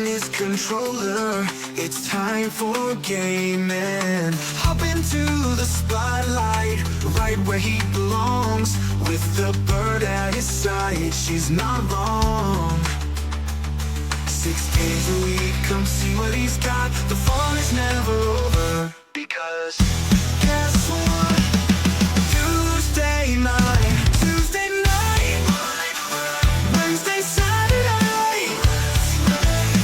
his controller. It's time for gaming. Hop into the spotlight, right where he belongs. With the bird at his side, she's not wrong. 6 days a week, come see what he's got. The fun is never over, because guess what? Tuesday night, Wednesday, Saturday,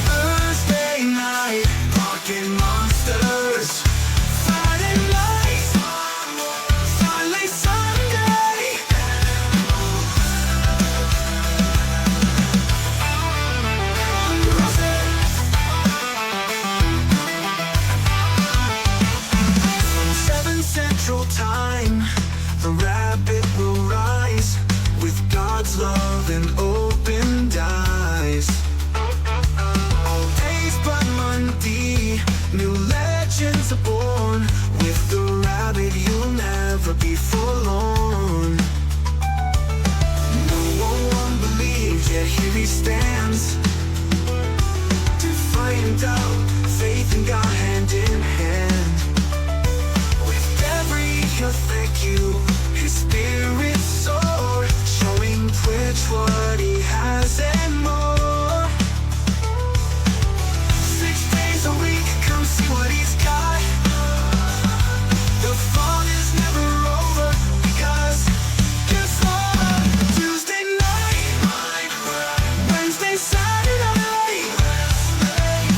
Thursday night, Pocket Monsters. Friday night, Friday, Sunday. From 7 Central Time, the rabbit will rise with God's love and open eyes. All days but Monday, new legends are born. With the rabbit, you'll never be forlorn. No one believes, yet here he stands, defying doubt, faith in God hand in hand. With every thank you, his spirit soared, showing Twitch what he has and more. 6 days a week, come see what he's got. The fun is never over, because guess what? Tuesday night, Wednesday, Saturday,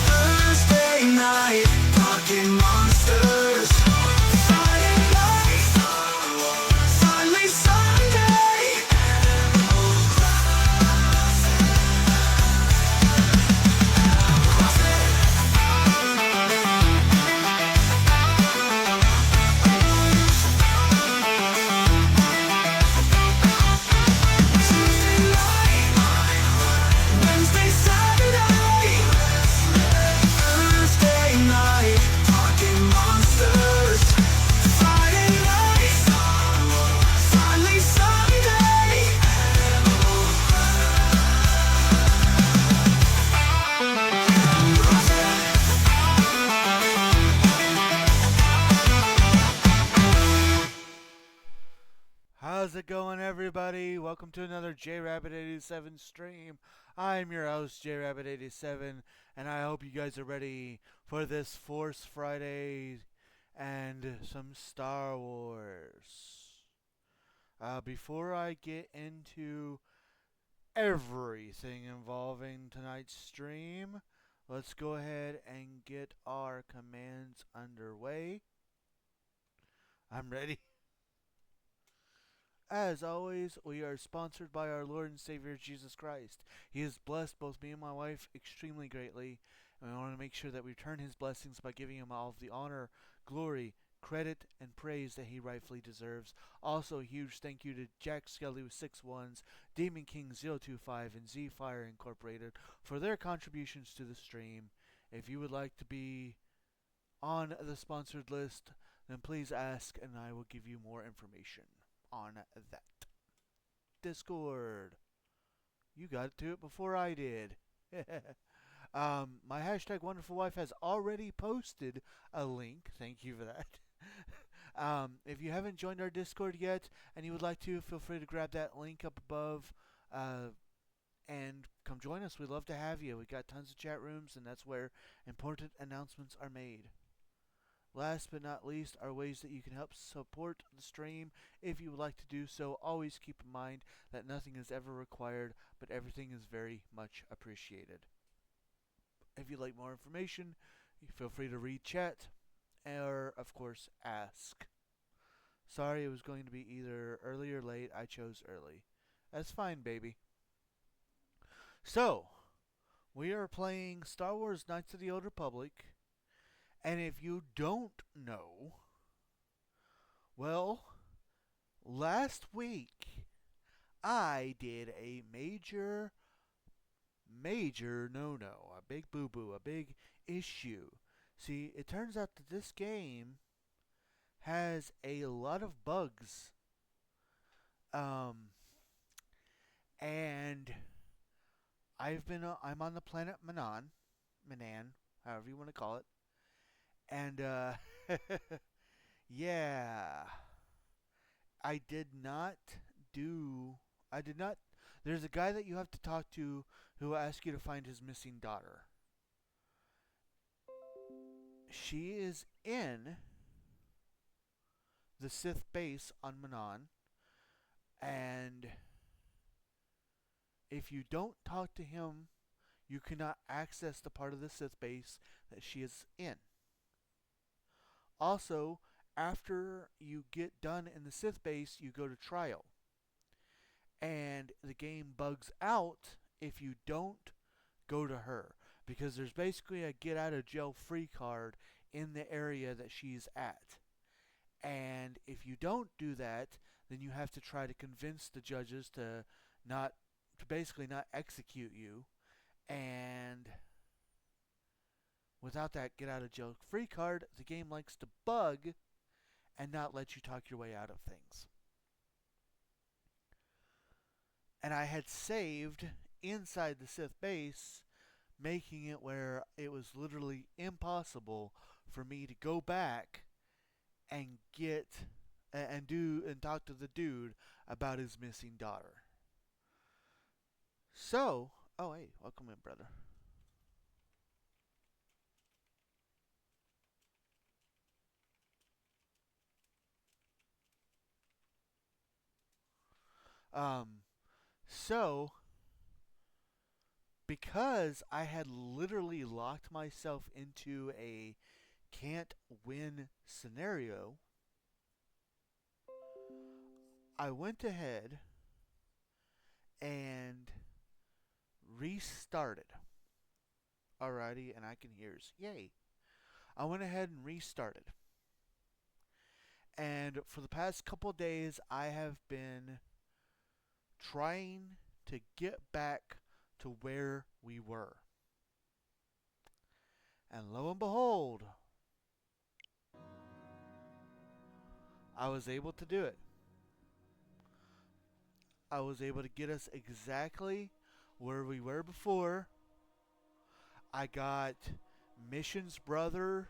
Thursday night, Pocket Monsters. Friday night, finally Sunday. Tuesday night, Wednesday, Saturday, Thursday night, Pocket Monsters. Friday night, finally Sunday. How's it going, everybody? Welcome to another JRabbit87 stream. I'm your host, JRabbit87, and I hope you guys are ready for this Force Friday and some Star Wars. Before I get into everything involving tonight's stream, let's go ahead and get our commands underway. I'm ready. As always, we are sponsored by our Lord and Savior Jesus Christ. He has blessed both me and my wife extremely greatly, and we want to make sure that we return his blessings by giving him all of the honor, glory, credit, and praise that he rightfully deserves. Also, a huge thank you to Jack Skelly with 6 ones, Demon King 025, and Z Fire Incorporated for their contributions to the stream. If you would like to be on the sponsored list, then please ask and I will give you more information on that. Discord. You got to it before I did. My hashtag wonderful wife has already posted a link. Thank you for that. If you haven't joined our Discord yet and you would like to, feel free to grab that link up above and come join us. We'd love to have you. We got tons of chat rooms, and that's where important announcements are made. Last but not least are ways that you can help support the stream. If you would like to do so, always keep in mind that nothing is ever required, but everything is very much appreciated. If you'd like more information, feel free to read chat or, of course, ask. Sorry, it was going to be either early or late. I chose early. That's fine, baby. So, we are playing Star Wars Knights of the Old Republic. And if you don't know, well, last week I did a major no-no, a big boo-boo, a big issue. See, it turns out that this game has a lot of bugs. And I'm on the planet Manan, Manan, however you want to call it. And, yeah, I did not do. I did not. There's a guy that you have to talk to who will ask you to find his missing daughter. She is in the Sith base on Manan, and if you don't talk to him, you cannot access the part of the Sith base that she is in. Also, after you get done in the Sith base, you go to trial. And the game bugs out if you don't go to her, because there's basically a get out of jail free card in the area that she's at. And if you don't do that, then you have to try to convince the judges to basically not execute you. And without that get out of jail free card, the game likes to bug and not let you talk your way out of things. And I had saved inside the Sith base, making it where it was literally impossible for me to go back and talk to the dude about his missing daughter. So, oh hey, welcome in, brother. So because I had literally locked myself into a can't win scenario, I went ahead and restarted. Alrighty, and I can hears. Yay. I went ahead and restarted. And for the past couple days, I have been trying to get back to where we were. And lo and behold, I was able to do it. I was able to get us exactly where we were before. I got Mission's brother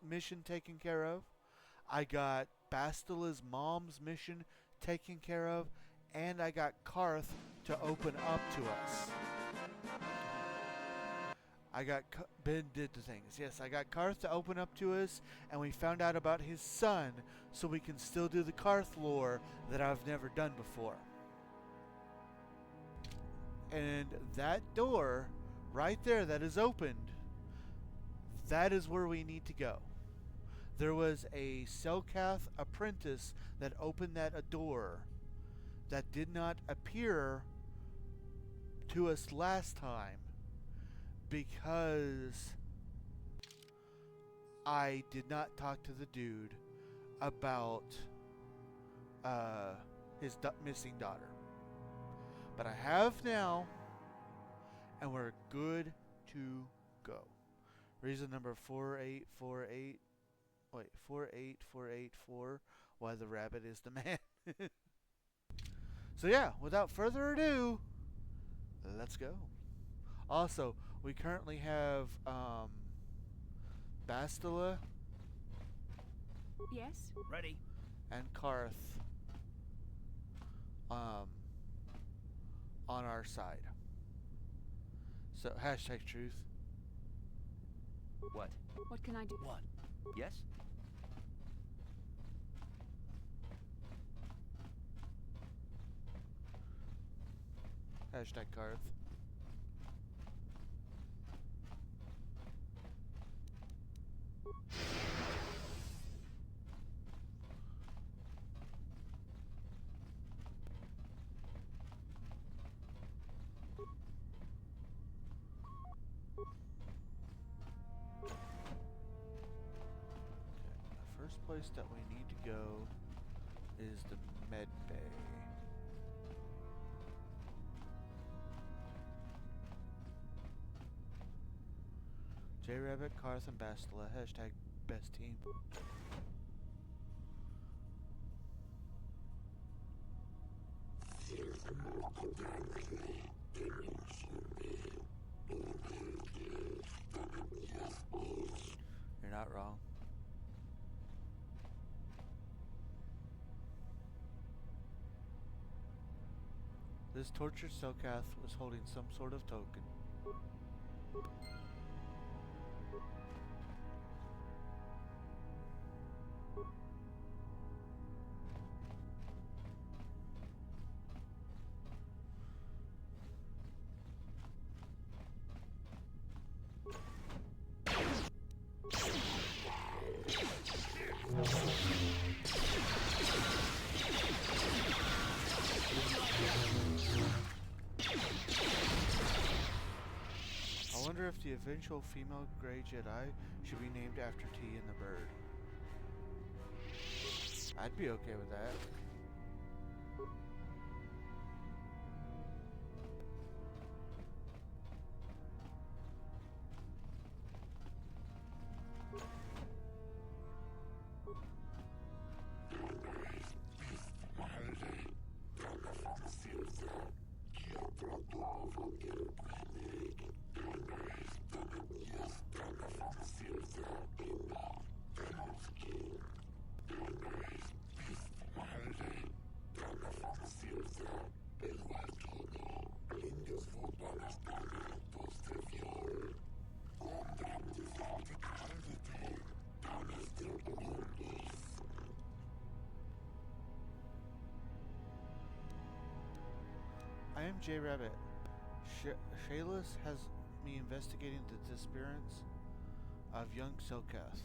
mission taken care of. I got Bastila's mom's mission taken care of. And I got Carth to open up to us. Ben did the things. Yes, I got Carth to open up to us, and we found out about his son, so we can still do the Carth lore that I've never done before. And that door, right there, that is opened, that is where we need to go. There was a Selkath apprentice that opened that door that did not appear to us last time because I did not talk to the dude about his missing daughter. But I have now, and we're good to go. Reason number 48484, why the rabbit is the man. So yeah, without further ado, let's go. Also, we currently have Bastila. Yes. Ready. And Carth on our side. So #truth. What? What can I do? What? Yes? #Carth. The first place that we need to go is the med bay. J-Rabbit, Carth, and Bastila. #best team. not wrong. This tortured Selkath was holding some sort of token. I wonder if the eventual female Grey Jedi should be named after T and the bird. I'd be okay with that. I am J Rabbit. Shayless has me investigating the disappearance of young Selkath.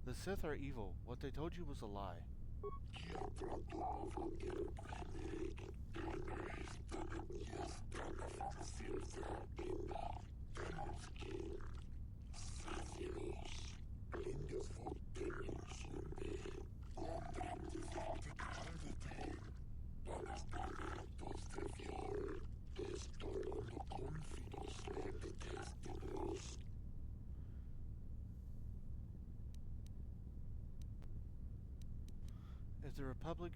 The Sith are evil. What they told you was a lie. If the Republic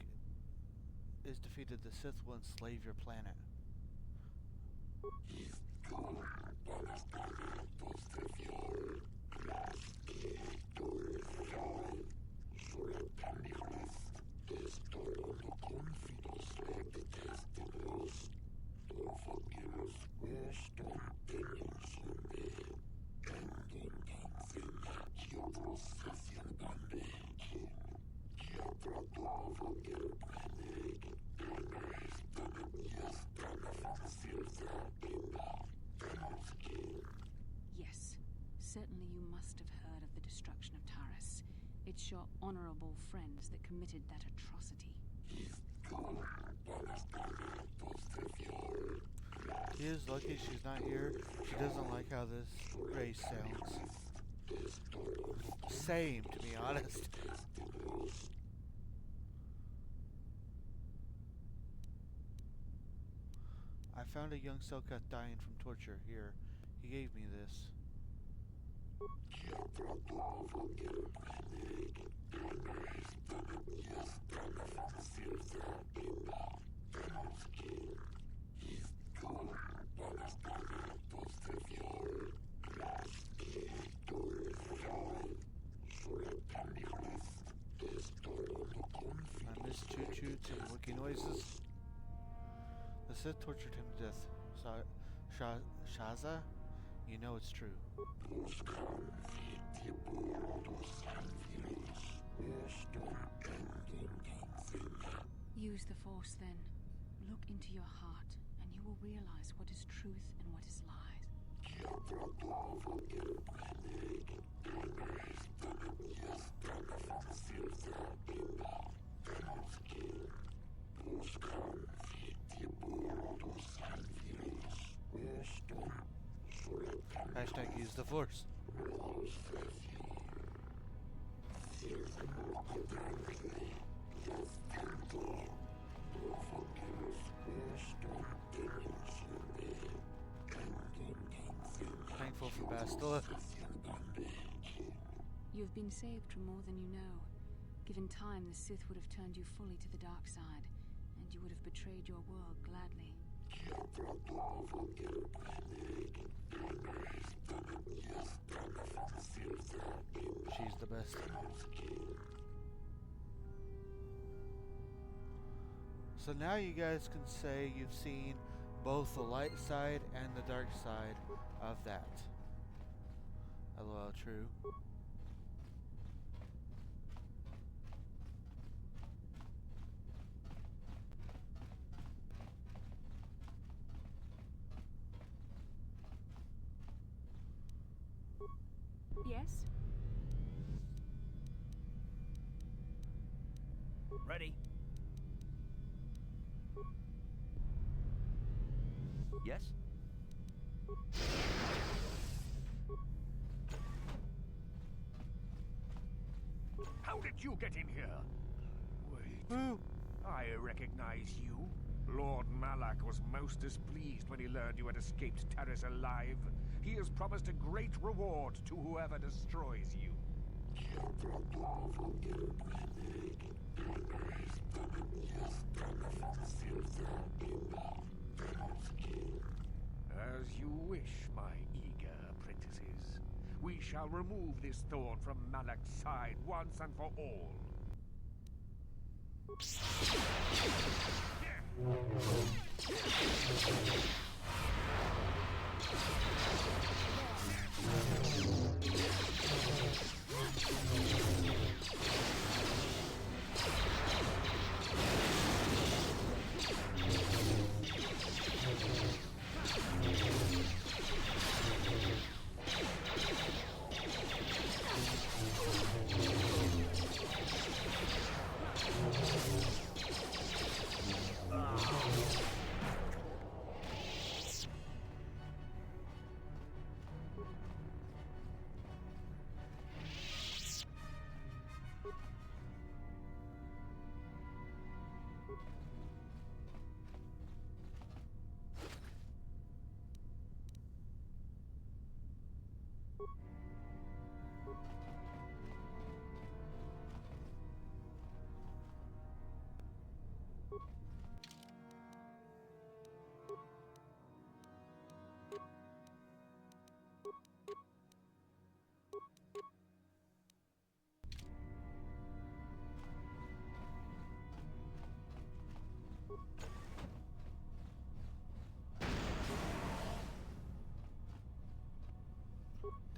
is defeated, the Sith will enslave your planet. Yes, certainly you must have heard of the destruction of Taris. It's your honorable friends that committed that atrocity. He is lucky she's not here. She doesn't like how this race sounds. Same, to be honest. I found a young Selkath dying from torture here. He gave me this. I miss choo-choots and wookie noises. The Sith tortured him to death. Shaza? You know it's true. Use the Force then. Look into your heart, and you will realize what is truth and what is lies. I Hashtag use the force. Thankful for Bastila. You've been saved from more than you know. Given time, the Sith would have turned you fully to the dark side, and you would have betrayed your world gladly. She's the best. So now you guys can say you've seen both the light side and the dark side of that. LOL, true. Yes? Ready? Yes? How did you get in here? Wait, Woo! I recognize you. Lord Malak was most displeased when he learned you had escaped Taris alive. He has promised a great reward to whoever destroys you. As you wish, my eager apprentices. We shall remove this thorn from Malak's side once and for all.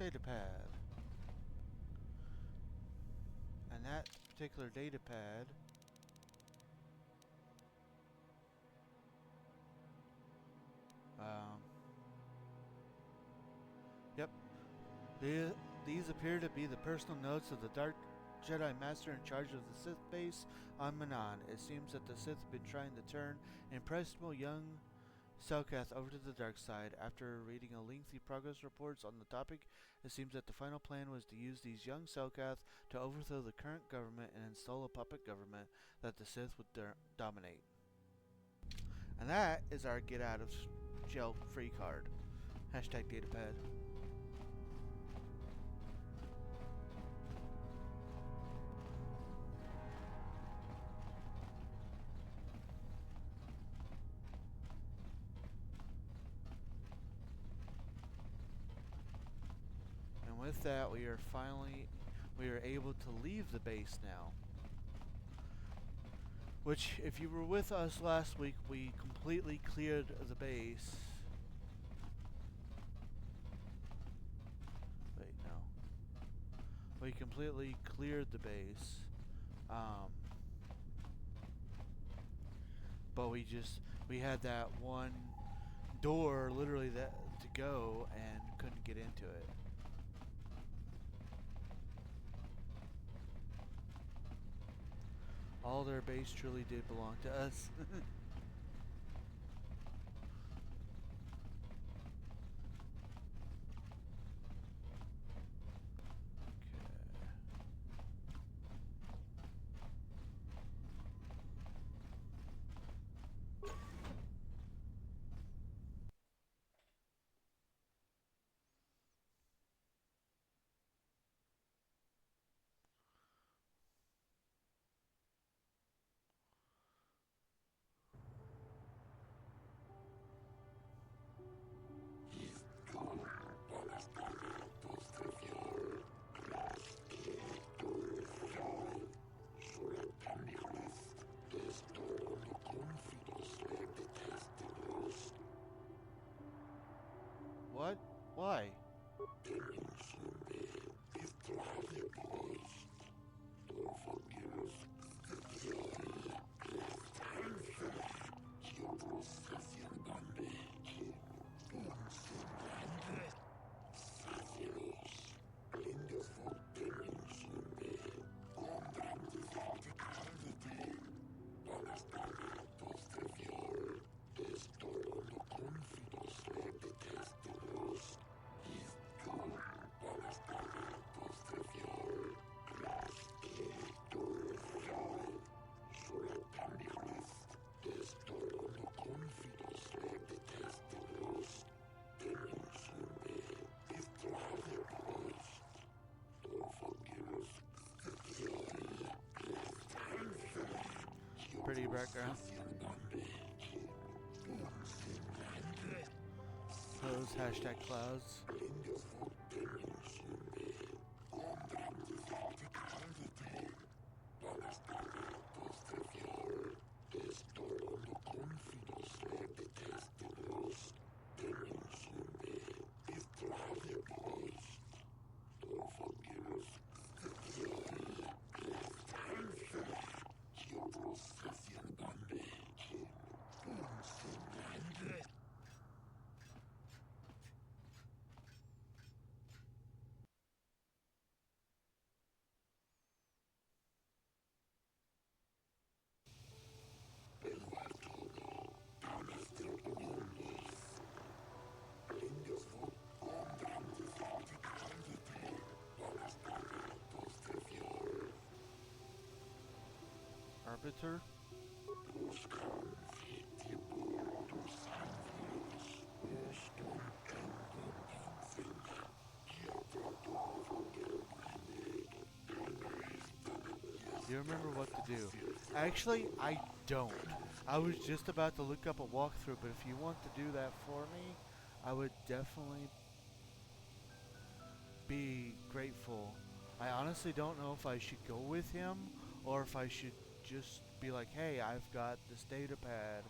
Datapad. And that particular datapad yep. These appear to be the personal notes of the Dark Jedi Master in charge of the Sith base on Manan. It seems that the Sith have been trying to turn impressionable young Selkath over to the dark side. After reading a lengthy progress reports on the topic, it seems that the final plan was to use these young Selkath to overthrow the current government and install a puppet government that the Sith would dominate. And that is our get out of jail free card. Hashtag datapad. With that, we are able to leave the base now. Which, if you were with us last week, we completely cleared the base. Wait, no. We completely cleared the base. But we had that one door literally to go and couldn't get into it. All their base truly did belong to us. What? Why? Pretty background. Those hashtag clouds. Arbiter? Do you remember what to do? Actually, I don't. I was just about to look up a walkthrough, but if you want to do that for me, I would definitely be grateful. I honestly don't know if I should go with him or if I should just be like, hey, I've got this data pad.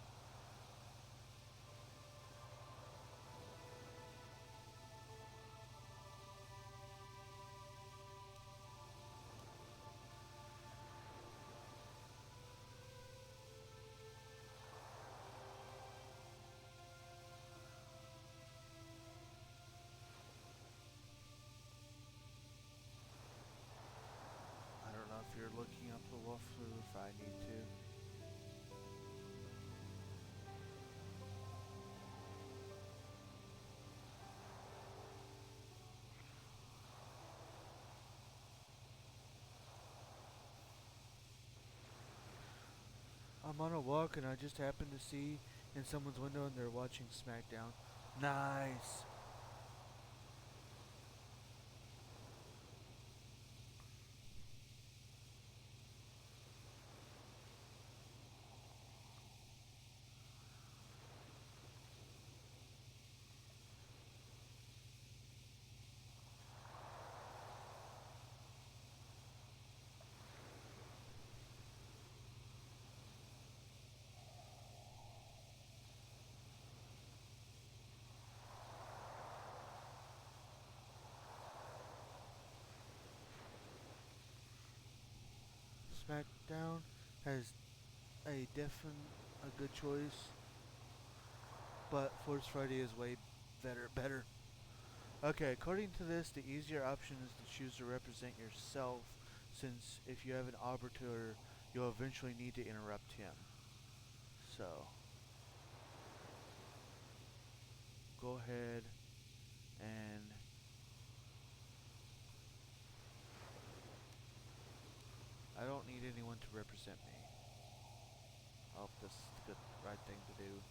I don't know if you're looking up the walkthrough if I need to. I'm on a walk and I just happened to see in someone's window and they're watching SmackDown. Nice. SmackDown has a good choice, but Force Friday is way better. Okay, according to this, the easier option is to choose to represent yourself, since if you have an arbiter, you'll eventually need to interrupt him. So, go ahead and I don't need anyone to represent me. I hope this is the right thing to do.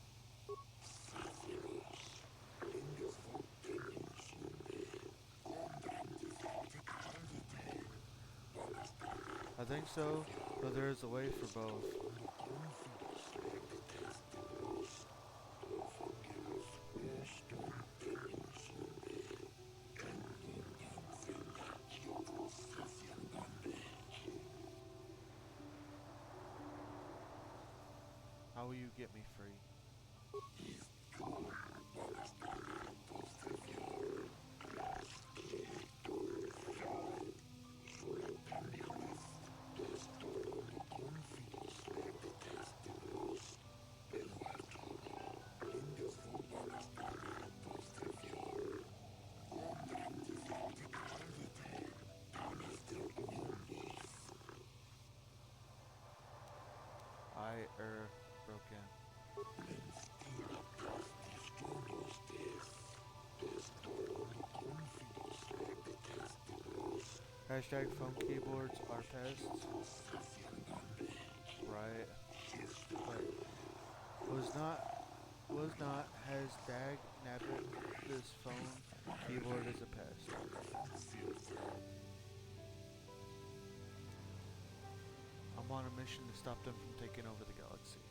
I think so, but there is a way for both. How will you get me free? Hashtag phone keyboards are pests. Right. But was not has dag nabbit this phone keyboard is a pest. I'm on a mission to stop them from taking over the galaxy.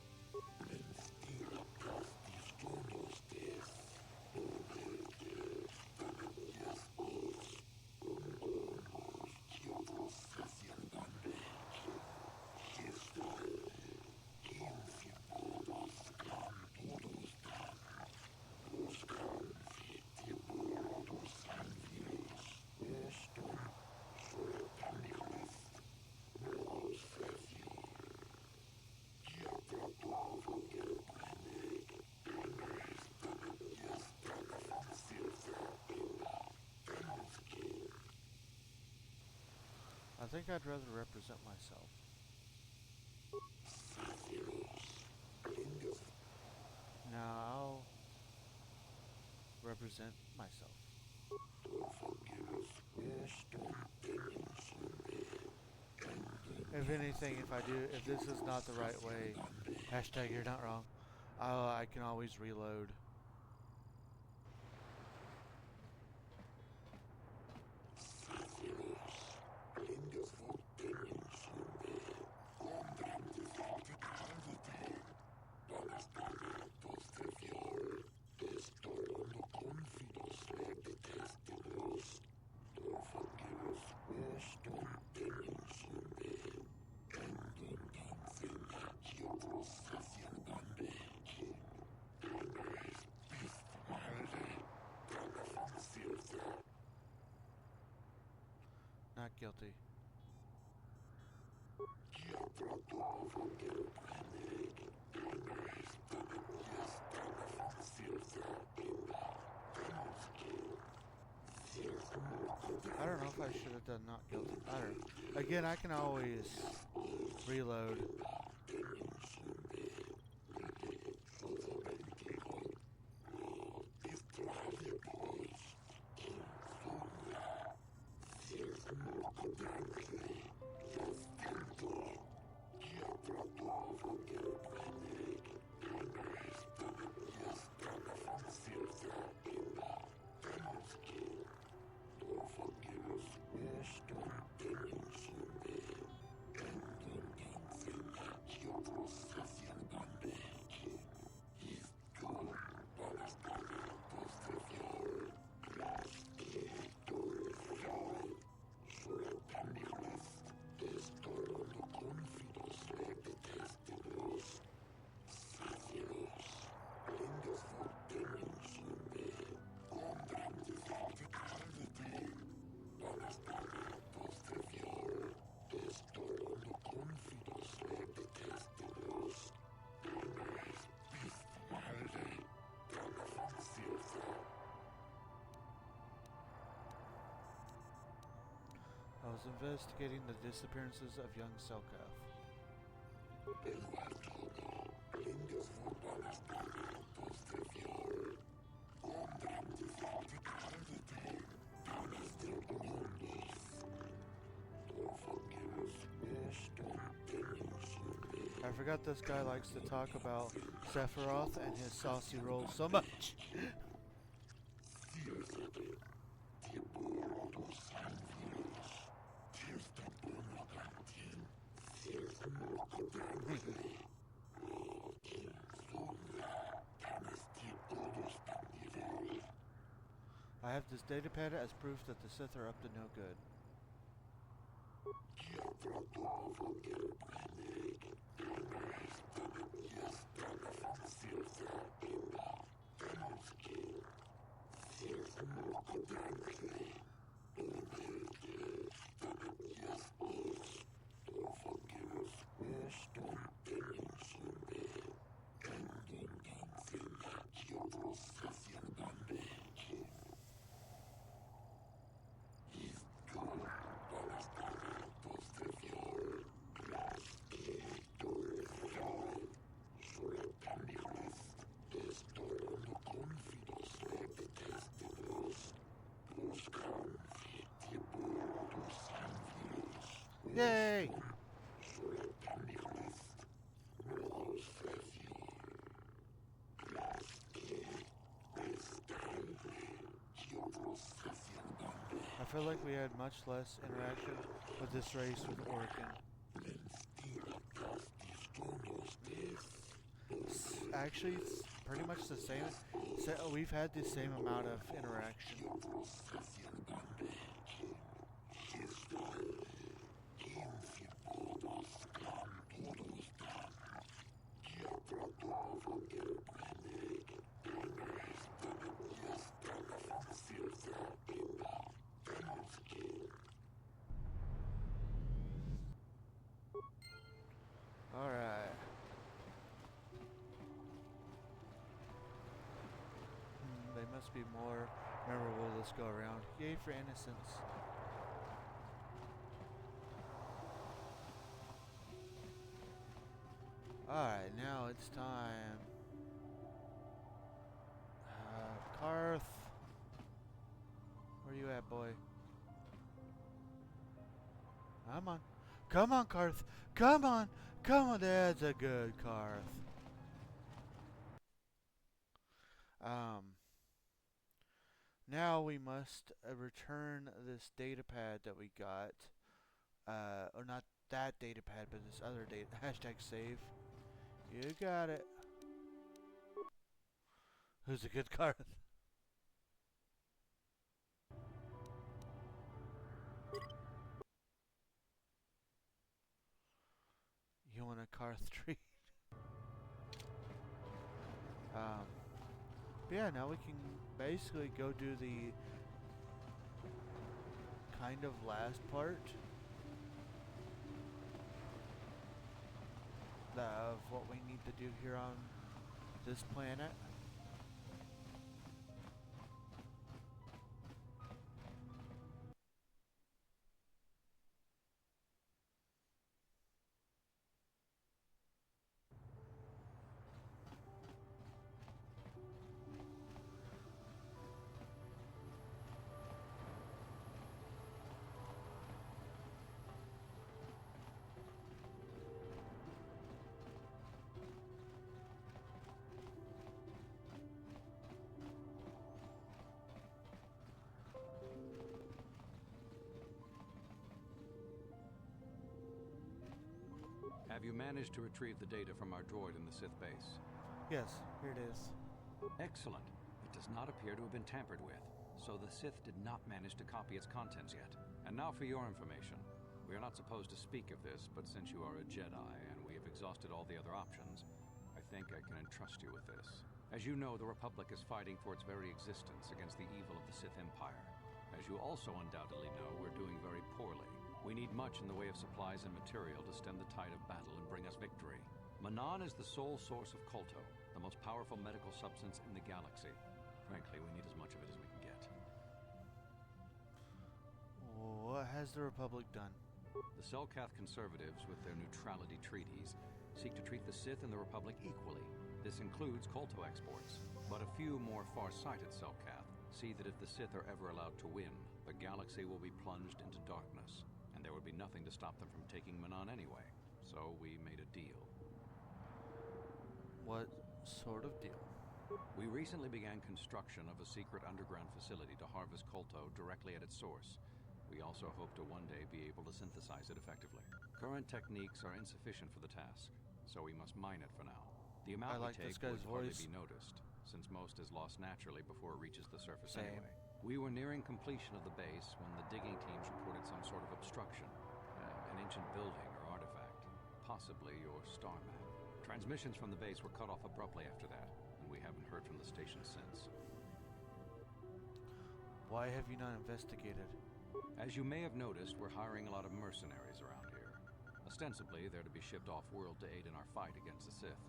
I think I'd rather represent myself. Now I'll represent myself. If anything, if this is not the right way, hashtag you're not wrong, I can always reload. Not guilty. I don't know if I should have done not guilty. I don't know. Again, I can always reload. I was investigating the disappearances of young Selkath. I forgot this guy likes to talk about Sephiroth and his saucy rolls so much. I have this datapad as proof that the Sith are up to no good. Yay! I feel like we had much less interaction with this race with Orkin. Actually, it's pretty much the same. We've had the same amount of interaction. Alright. They must be more memorable this go around. Yay for innocence. Alright, now it's time. Karth. Where you at, boy? Come on. Come on, Karth. Come on. Come on. That's a good Karth. Now we must return this data pad that we got. Or not that data pad, but this other data. Hashtag save. You got it. Who's a good Karth? You want a Karth treat? Yeah, now we can basically go do the kind of last part of what we need to do here on this planet. Have you managed to retrieve the data from our droid in the Sith base? Yes, here it is. Excellent. It does not appear to have been tampered with, so the Sith did not manage to copy its contents yet. And now for your information. We are not supposed to speak of this, but since you are a Jedi and we have exhausted all the other options, I think I can entrust you with this. As you know, the Republic is fighting for its very existence against the evil of the Sith Empire. As you also undoubtedly know, we're doing very poorly. We need much in the way of supplies and material to stem the tide of battle and bring us victory. Manan is the sole source of Kolto, the most powerful medical substance in the galaxy. Frankly, we need as much of it as we can get. What has the Republic done? The Selkath conservatives, with their neutrality treaties, seek to treat the Sith and the Republic equally. This includes Kolto exports. But a few more far-sighted Selkath see that if the Sith are ever allowed to win, the galaxy will be plunged into darkness. And there would be nothing to stop them from taking Manan anyway. So we made a deal. What sort of deal? We recently began construction of a secret underground facility to harvest Kolto directly at its source. We also hope to one day be able to synthesize it effectively. Current techniques are insufficient for the task, so we must mine it for now. The amount I like we this take guy's would hardly voice. be noticed, since most is lost naturally before it reaches the surface Same. anyway. We were nearing completion of the base when the digging teams reported some sort of obstruction. An ancient building or artifact. Possibly your star map. Transmissions from the base were cut off abruptly after that, and we haven't heard from the station since. Why have you not investigated? As you may have noticed, we're hiring a lot of mercenaries around here. Ostensibly, they're to be shipped off-world to aid in our fight against the Sith,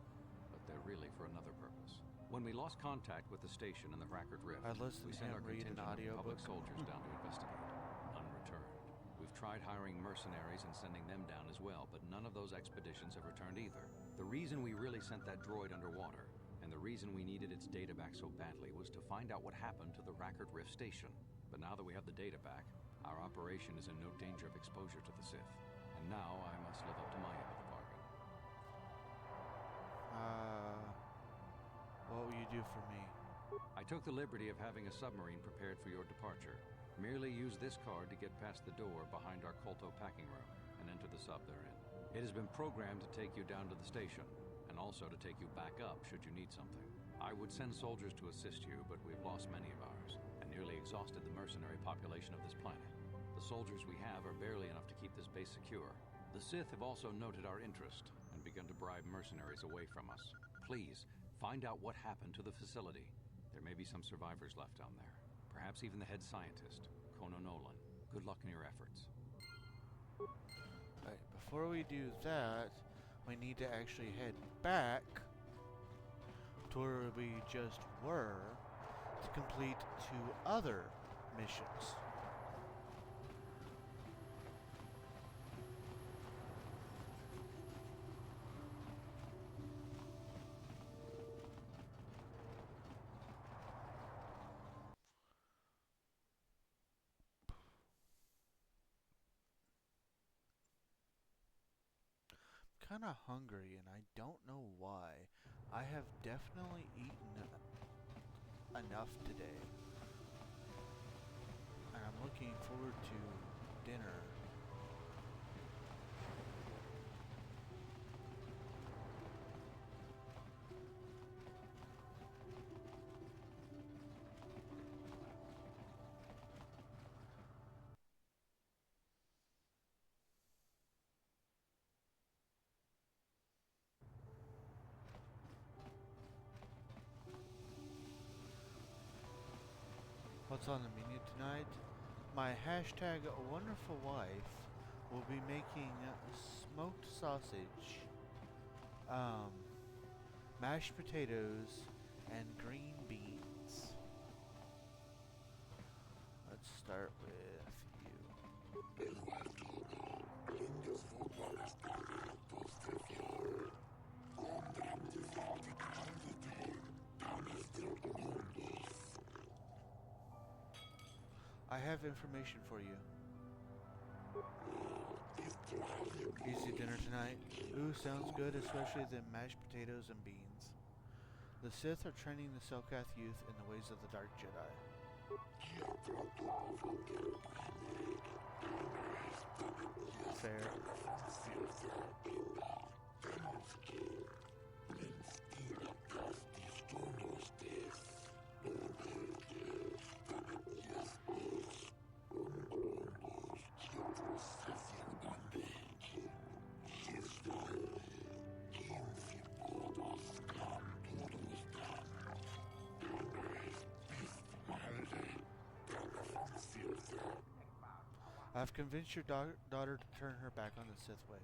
but they're really for another purpose. When we lost contact with the station in the Rackard Rift, I listened we to sent him our read an contingent of Republic audiobook. soldiers down to investigate. None returned. We've tried hiring mercenaries and sending them down as well, but none of those expeditions have returned either. The reason we really sent that droid underwater, and the reason we needed its data back so badly, was to find out what happened to the Rackard Rift station. But now that we have the data back, our operation is in no danger of exposure to the Sith. And now I must live up to my end of the bargain. What will you do for me? I took the liberty of having a submarine prepared for your departure. Merely use this card to get past the door behind our Kolto packing room and enter the sub therein. It has been programmed to take you down to the station, and also to take you back up should you need something. I would send soldiers to assist you, but we've lost many of ours, and nearly exhausted the mercenary population of this planet. The soldiers we have are barely enough to keep this base secure. The Sith have also noted our interest, and begun to bribe mercenaries away from us. Please, find out what happened to the facility. There may be some survivors left down there. Perhaps even the head scientist, Kono Nolan. Good luck in your efforts. Right, before we do that, we need to actually head back to where we just were to complete 2 other missions. Kind of hungry, and I don't know why. I have definitely eaten enough today, and I'm looking forward to dinner. What's on the menu tonight? My hashtag wonderful wife will be making smoked sausage, mashed potatoes, and green beans. Let's start with you. I have information for you. Easy dinner tonight. Ooh, sounds good, especially the mashed potatoes and beans. The Sith are training the Selkath youth in the ways of the Dark Jedi. Fair. I've convinced your daughter to turn her back on the Sith way.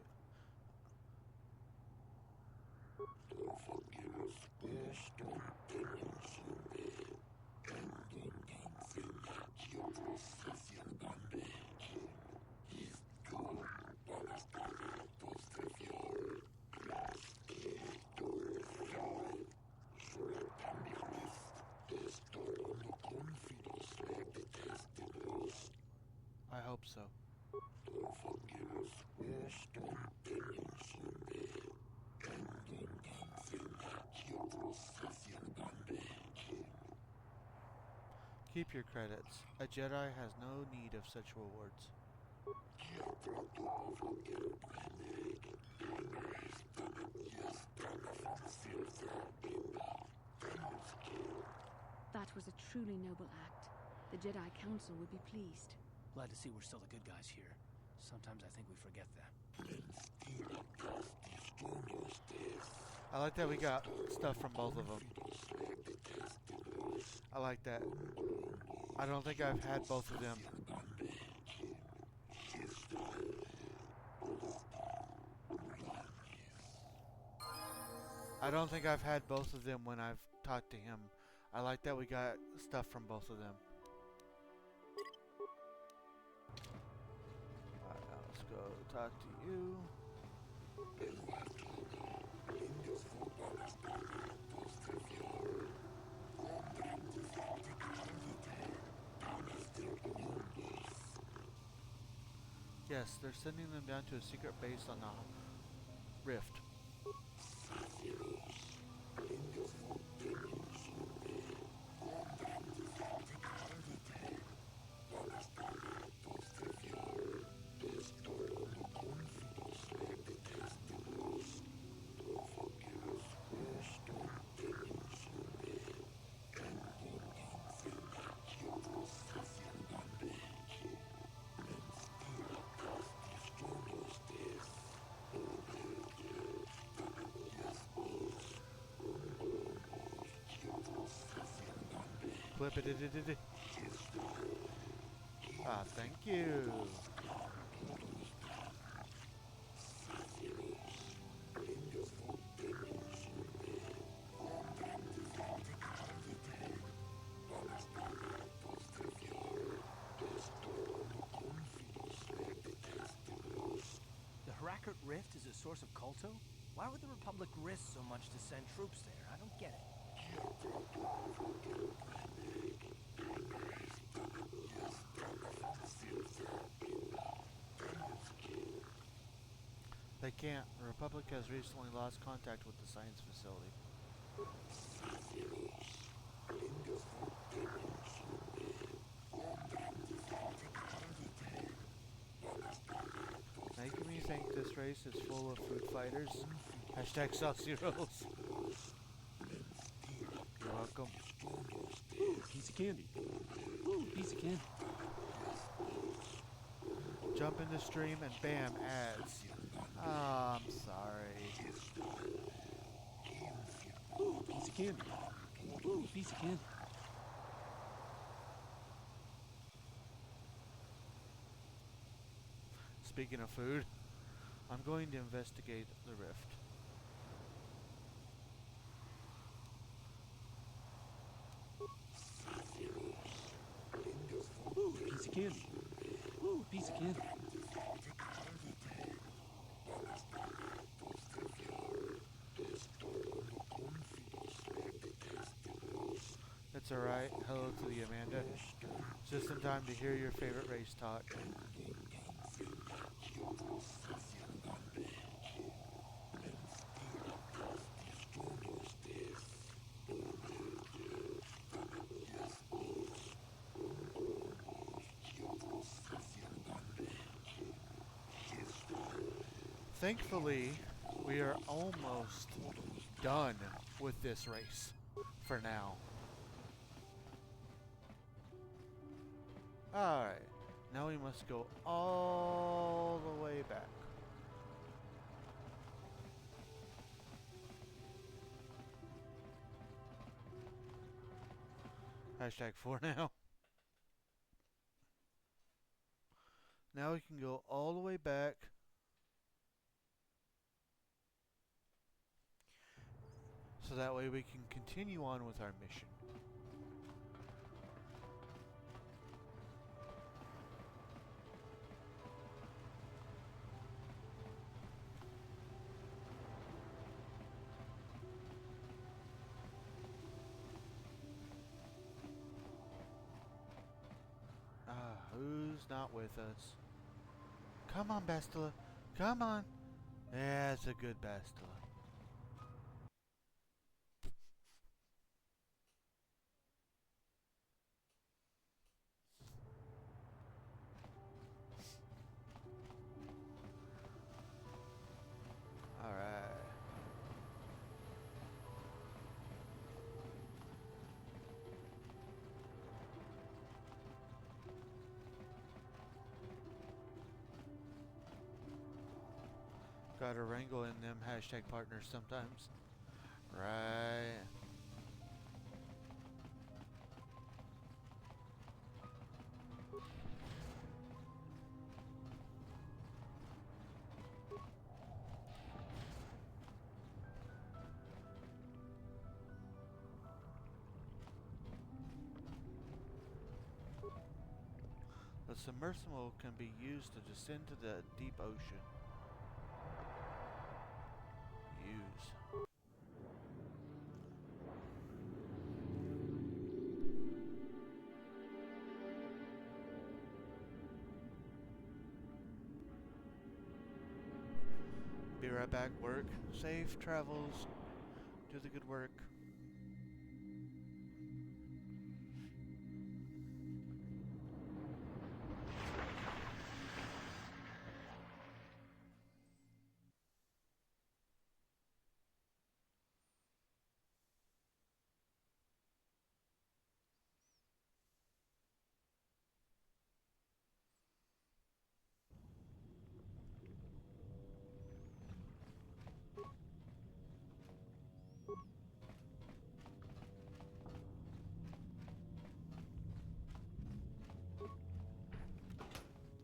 I hope so. Keep your credits. A Jedi has no need of such rewards. That was a truly noble act. The Jedi Council would be pleased. Glad to see we're still the good guys here. Sometimes I think we forget that. I like that we got stuff from both of them. I like that. I don't think I've had both of them. I don't think I've had both of them when I've talked to him. I like that we got stuff from both of them. Alright, now let's go talk to you. Yes, they're sending them down to a secret base on the rift. Flip it. Ah, thank you. The Harakert Rift is a source of Kolto? Why would the Republic risk so much to send troops there? I don't get it. They can't. The Republic has recently lost contact with the science facility. Making me think this race is full of food fighters. Hashtag saucy rolls. You're welcome. Ooh, piece of candy. Ooh, piece of candy. Jump in the stream and bam, ads. Oh, I'm sorry. Ooh, piece of candy. Ooh, piece of candy. Speaking of food, I'm going to investigate the rift. Ooh, piece of candy. Ooh, piece of candy. That's alright. Hello to the Amanda. Just in time to hear your favorite race talk. Thankfully, we are almost done with this race for now. Alright, now we must go all the way back. Hashtag 4 now. Now we can go all the way back. So that way we can continue on with our mission. Who's not with us? Come on, Bastila. Come on. Yeah, it's a good Bastila. Alright. Gotta wrangle in them hashtag partners sometimes. Right. The submersible can be used to descend to the deep ocean. Use. right back. Work. Safe travels. Do the good work.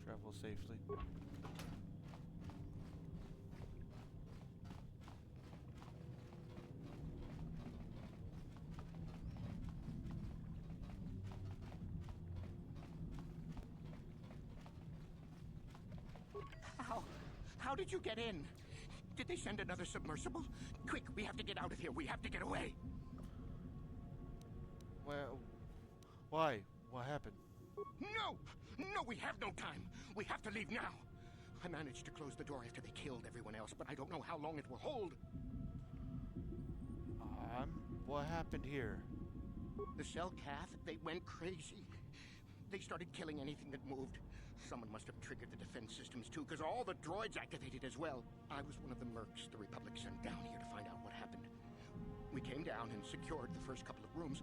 Travel safely. How did you get in? Did they send another submersible? Quick, we have to get out of here. We have to get away. Well, why? What happened? No! No, we have no time. We have to leave now. I managed to close the door after they killed everyone else, but I don't know how long it will hold. What happened here? The Selkath, they went crazy. They started killing anything that moved. Someone must have triggered the defense systems too, because all the droids activated as well. I was one of the mercs the Republic sent down here to find out what happened. We came down and secured the first couple of rooms.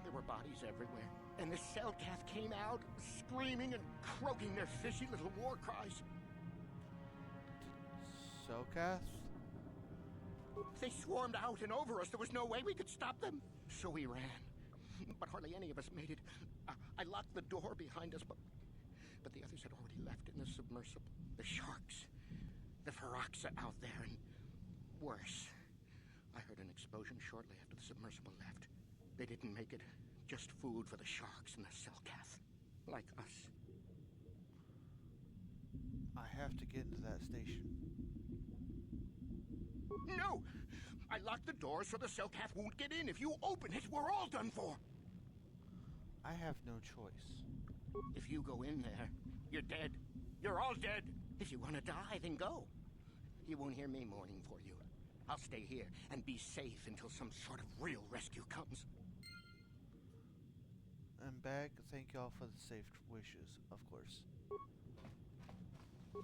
There were bodies everywhere. And the Selkath came out, screaming and croaking their fishy little war cries. Selkath? They swarmed out and over us. There was no way we could stop them. So we ran. But hardly any of us made it. I locked the door behind us, but the others had already left in the submersible. The sharks. The Ferox are out there, and worse. I heard an explosion shortly after the submersible left. They didn't make it. Just food for the sharks and the Selkath. Like us. I have to get into that station. No! I locked the door so the Selkath won't get in. If you open it, we're all done for. I have no choice. If you go in there, you're dead. You're all dead. If you want to die, then go. You won't hear me mourning for you. I'll stay here and be safe until some sort of real rescue comes. I'm back. Thank y'all for the safe wishes, of course.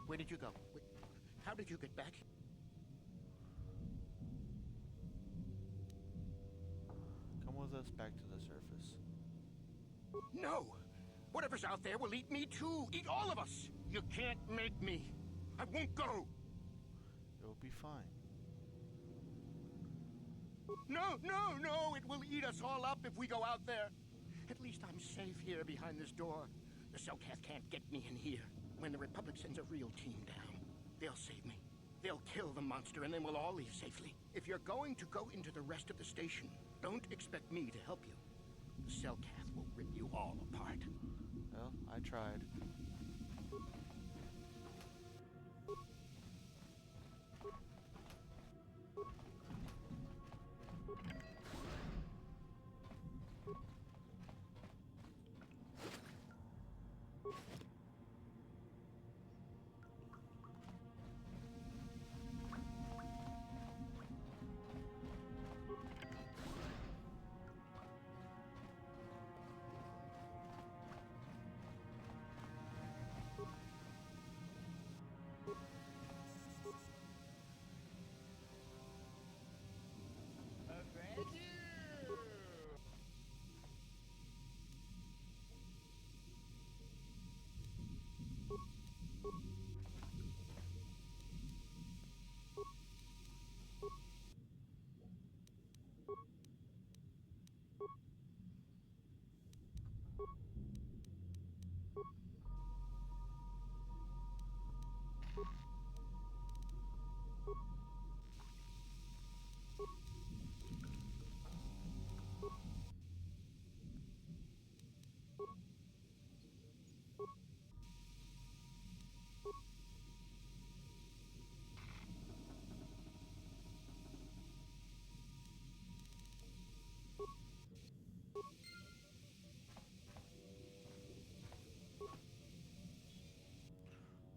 Where did you go? How did you get back? Come with us back to the surface. No! Whatever's out there will eat me too. Eat all of us. You can't make me. I won't go. It will be fine. No, no, no! It will eat us all up if we go out there. At least I'm safe here behind this door. The Selkath can't get me in here. When the Republic sends a real team down, they'll save me. They'll kill the monster and then we'll all leave safely. If you're going to go into the rest of the station, don't expect me to help you. The Selkath will rip you all apart. Well, I tried.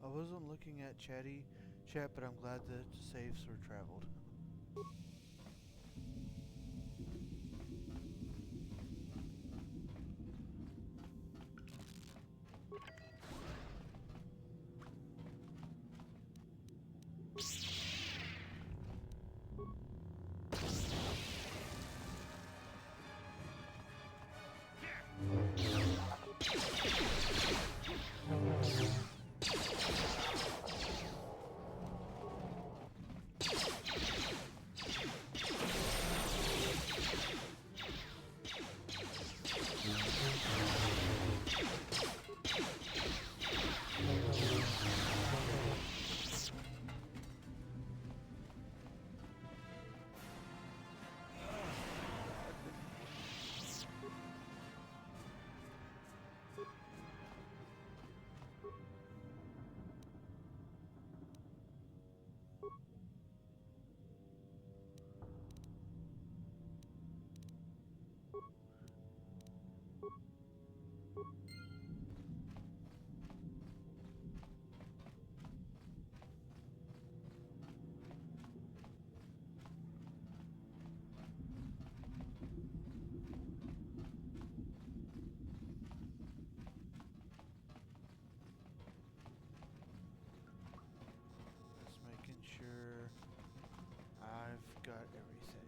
I wasn't looking at Chatty. chat, but I'm glad that the saves were traveled. Just making sure I've got everything.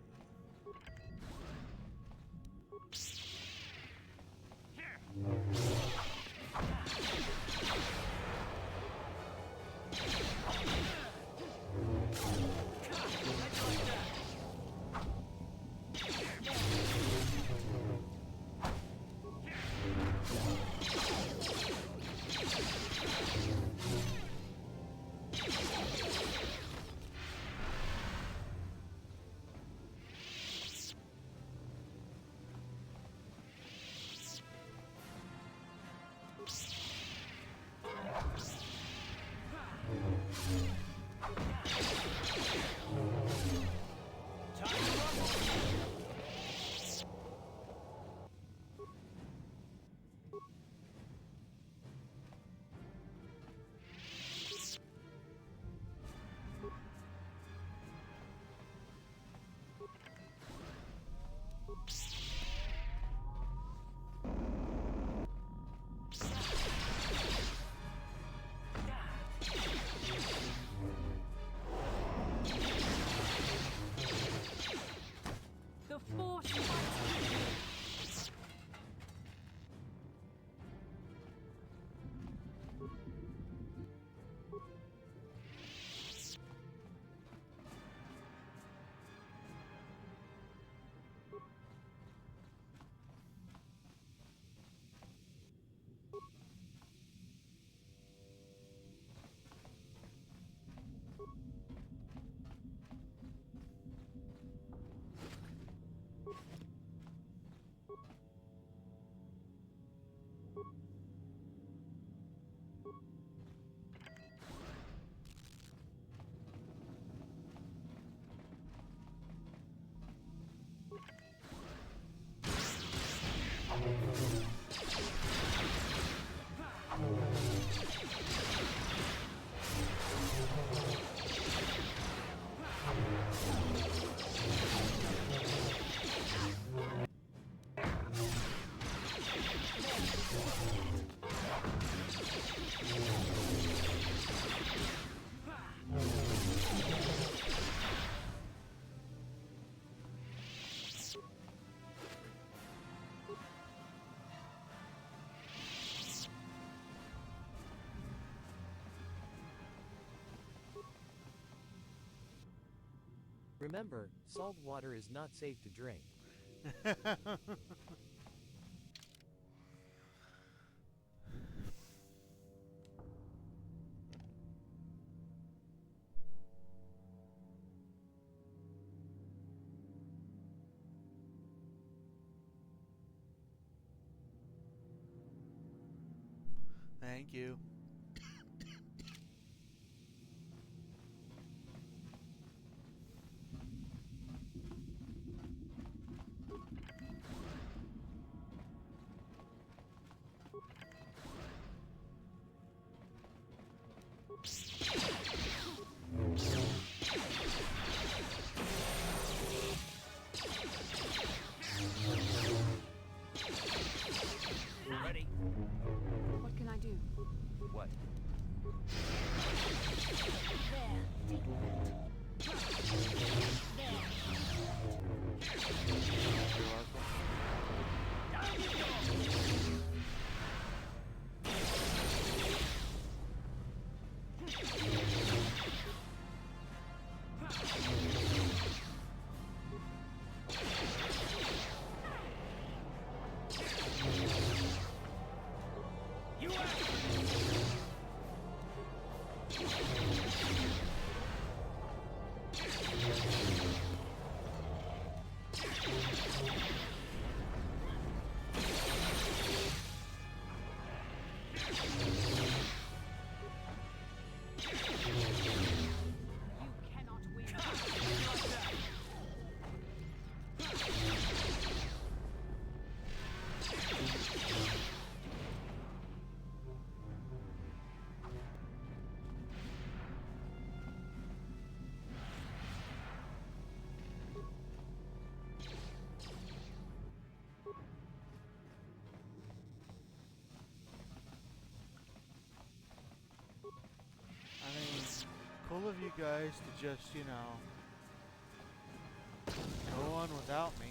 The Force fights. Remember, salt water is not safe to drink. Thank you. way. I mean, cool of you guys to just, you know, go on without me.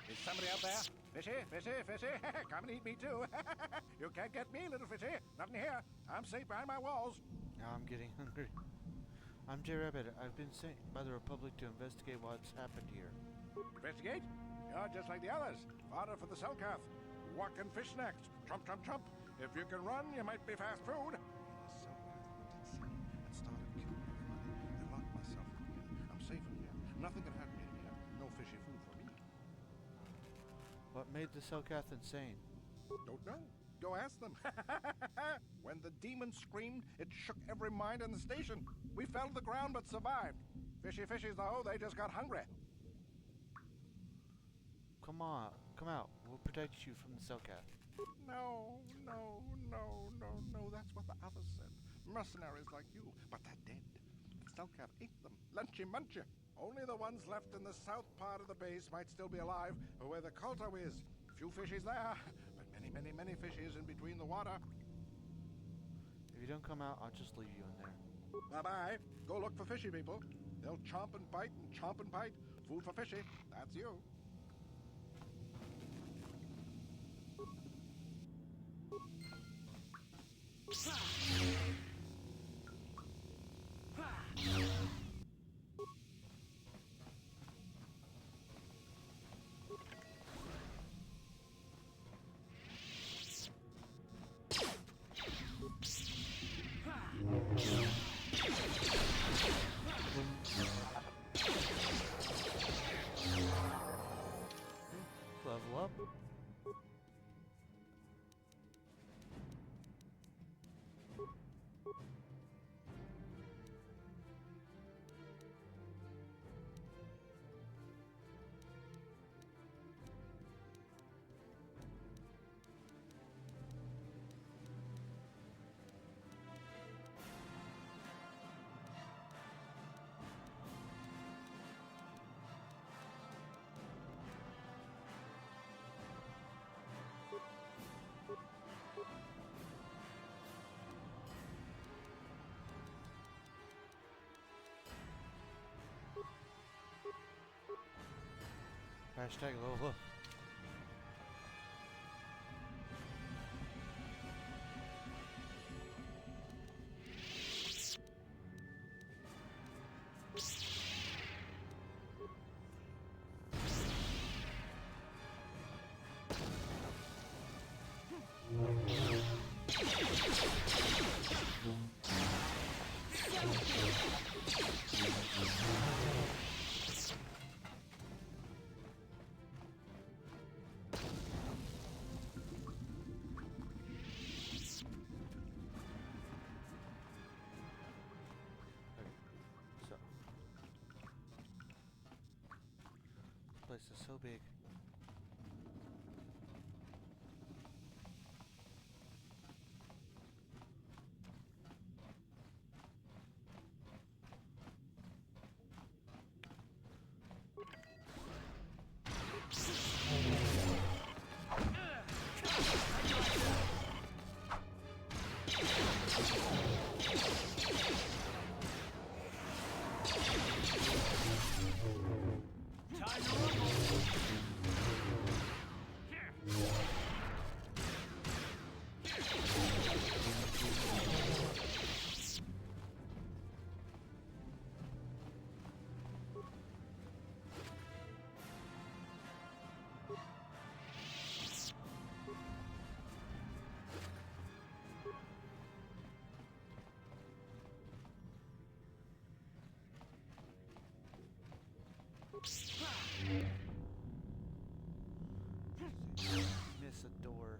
Is somebody out there? Fishy, fishy, fishy. Come and eat me too. You can't get me, little fishy. Not in here. I'm safe behind my walls. Now I'm getting hungry. I'm J Rabbit. I've been sent by the Republic to investigate what's happened here. Investigate? You're just like the others. Fodder for the Selkath. Walk and fish next. Trump, trump, trump. If you can run, you might be fast food. The Selkath went insane and started killing everybody. I locked myself in here. I'm safe in here. Nothing can happen in here. No fishy food for me. What made the Selkath insane? Don't know. Go ask them. When the demon screamed, it shook every mind in the station. We fell to the ground but survived. Fishy fishies, though, they just got hungry. Come on, come out. We'll protect you from the Selkath. No, no, no, no, no. That's what the others said. Mercenaries like you, but they're dead. The Selkath ate them. Lunchy munchy. Only the ones left in the south part of the base might still be alive, where the Kolto is. Few fishies there, but many, many, many fishies in between the water. If you don't come out, I'll just leave you in there. Bye-bye. Go look for fishy people. They'll chomp and bite and chomp and bite. Food for fishy. That's you. Level up. Hashtag level up. So, this place is so big. Miss a door.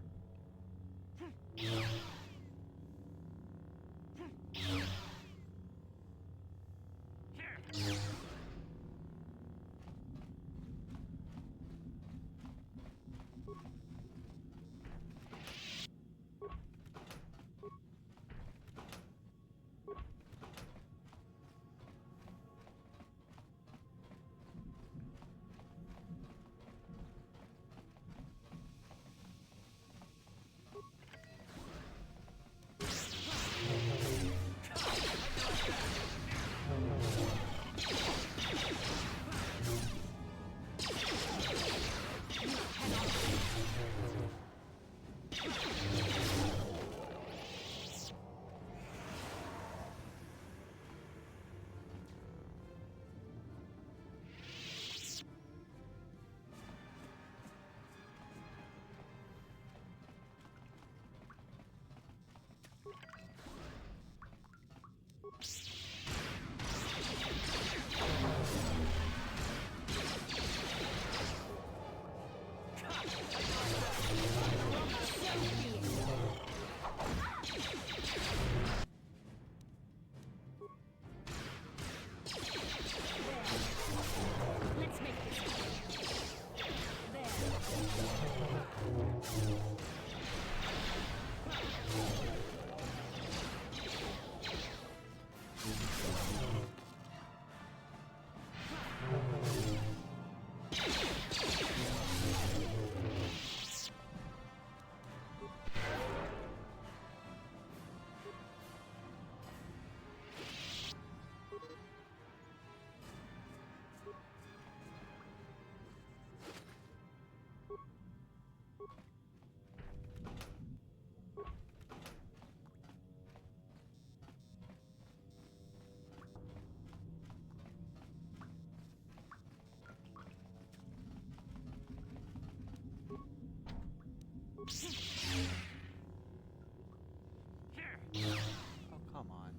Oh, come on.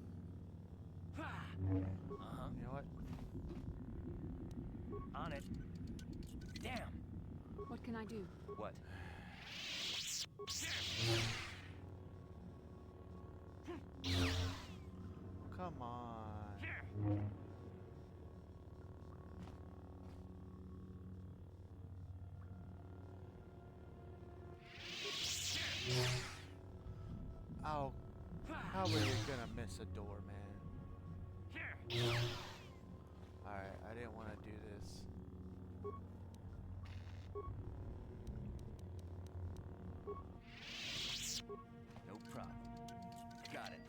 Uh-huh. You know what? On it. Damn. What can I do? What? Come on. Oh, how are you gonna miss a door, man? Alright, I didn't want to do this. No problem. Got it.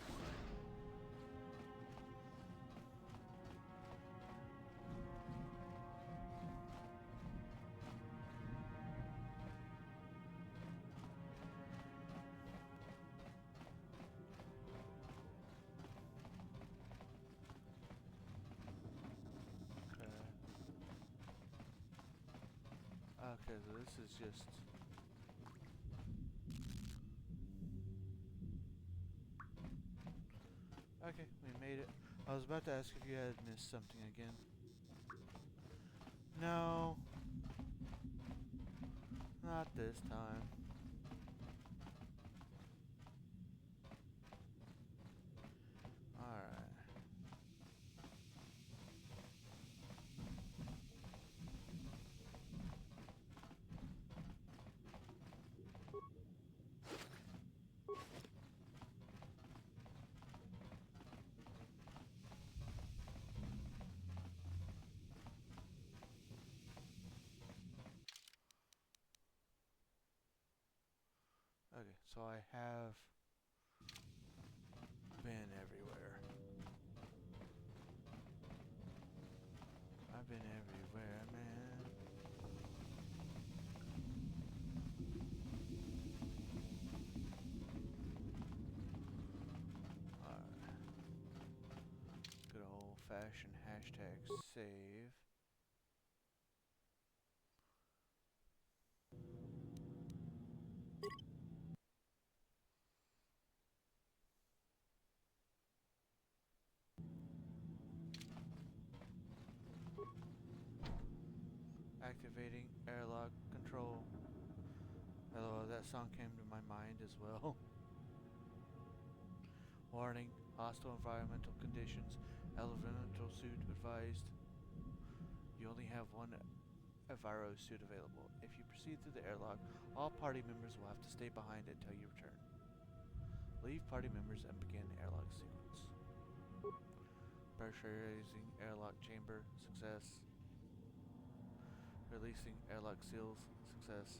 Okay, so this is just... I was about to ask if you had missed something again. No. Not this time. Alright. Okay, so I have been everywhere. I've been everywhere, man. Alright. Good old-fashioned hashtag save. Activating airlock control. Although that song came to my mind as well. Warning, hostile environmental conditions. Elemental suit advised. You only have one Aviro suit available. If you proceed through the airlock, all party members will have to stay behind until you return. Leave party members and begin airlock sequence. Pressurizing airlock chamber, success. Releasing airlock seals, success.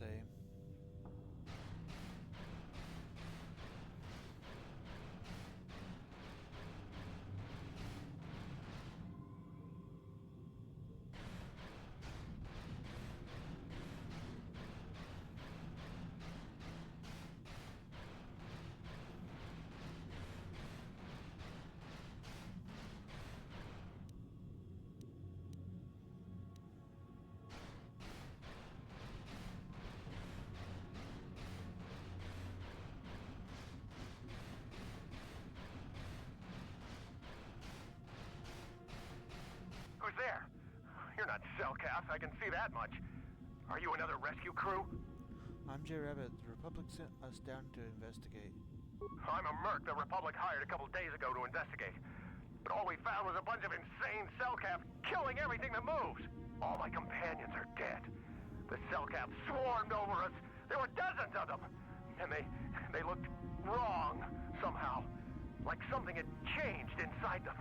Same. Who's there? You're not Selkath, I can see that much. Are you another rescue crew? I'm J. Rabbit. The Republic sent us down to investigate. I'm a merc the Republic hired a couple days ago to investigate. But all we found was a bunch of insane Selkath killing everything that moves. All my companions are dead. The Selkath swarmed over us. There were dozens of them. And they looked wrong, somehow. Like something had changed inside them.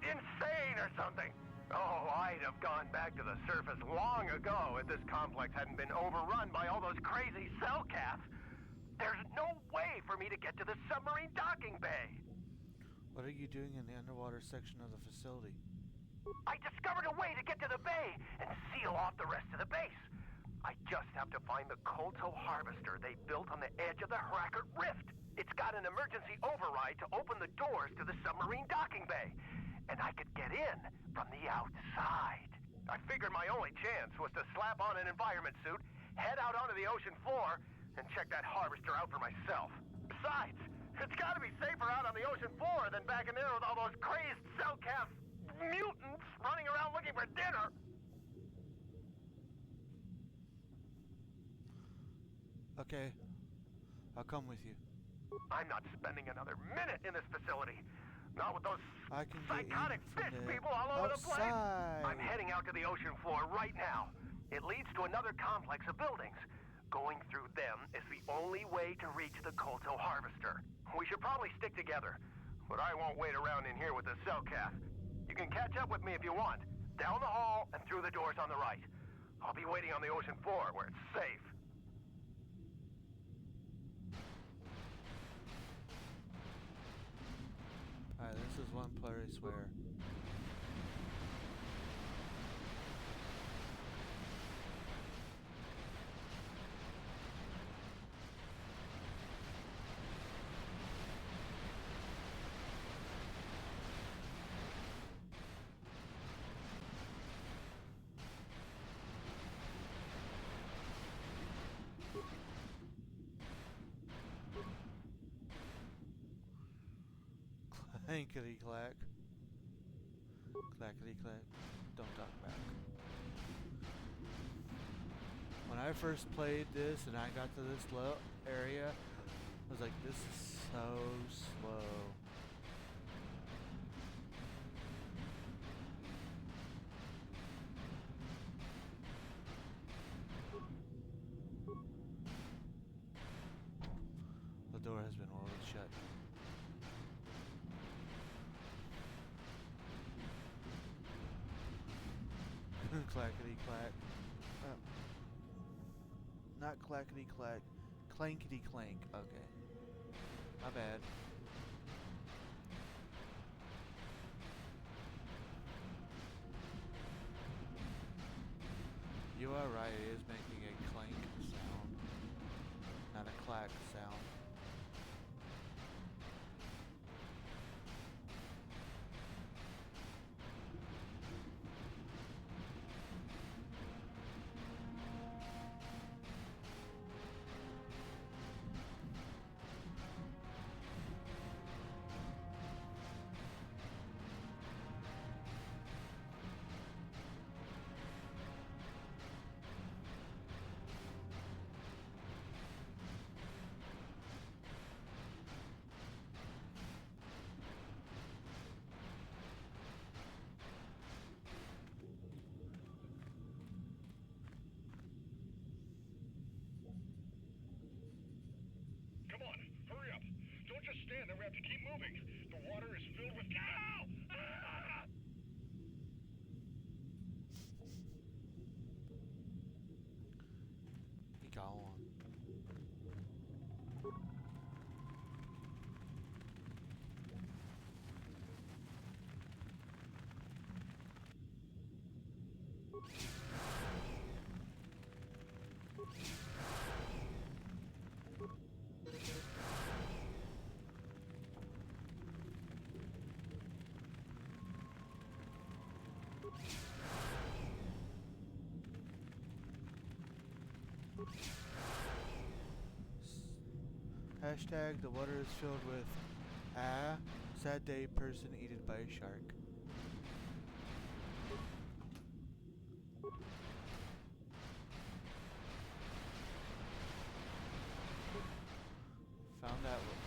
Insane or something. Oh, I'd have gone back to the surface long ago if this complex hadn't been overrun by all those crazy Selkath. There's no way for me to get to the submarine docking bay. What are you doing in the underwater section of the facility? I discovered a way to get to the bay and seal off the rest of the base. I just have to find the Kolto harvester they built on the edge of the Harakert Rift. It's got an emergency override to open the doors to the submarine docking bay. And I could get in from the outside. I figured my only chance was to slap on an environment suit, head out onto the ocean floor, and check that harvester out for myself. Besides, it's gotta be safer out on the ocean floor than back in there with all those crazed Selkath mutants running around looking for dinner. Okay, I'll come with you. I'm not spending another minute in this facility. Not with those I can psychotic get in fish from the people all over the place. outside. I'm heading out to the ocean floor right now. It leads to another complex of buildings. Going through them is the only way to reach the Kolto harvester. We should probably stick together, but I won't wait around in here with the Selkath. You can catch up with me if you want. Down the hall and through the doors on the right. I'll be waiting on the ocean floor where it's safe. Alright, this is one place where Clankety clack. Clackety clack. Don't talk back. When I first played this and I got to this low area, I was like, this is so slow. The door has been rolled shut. Clackety clack. Not clackety clack. Clankety clank. Okay. My bad. You are right, it is making a clank sound. Not a clack sound. Don't just stand there, we have to keep moving. The water is filled with... Ow! Ah! He got on. Hashtag the water is filled with sad day person eaten by a shark. Found that one.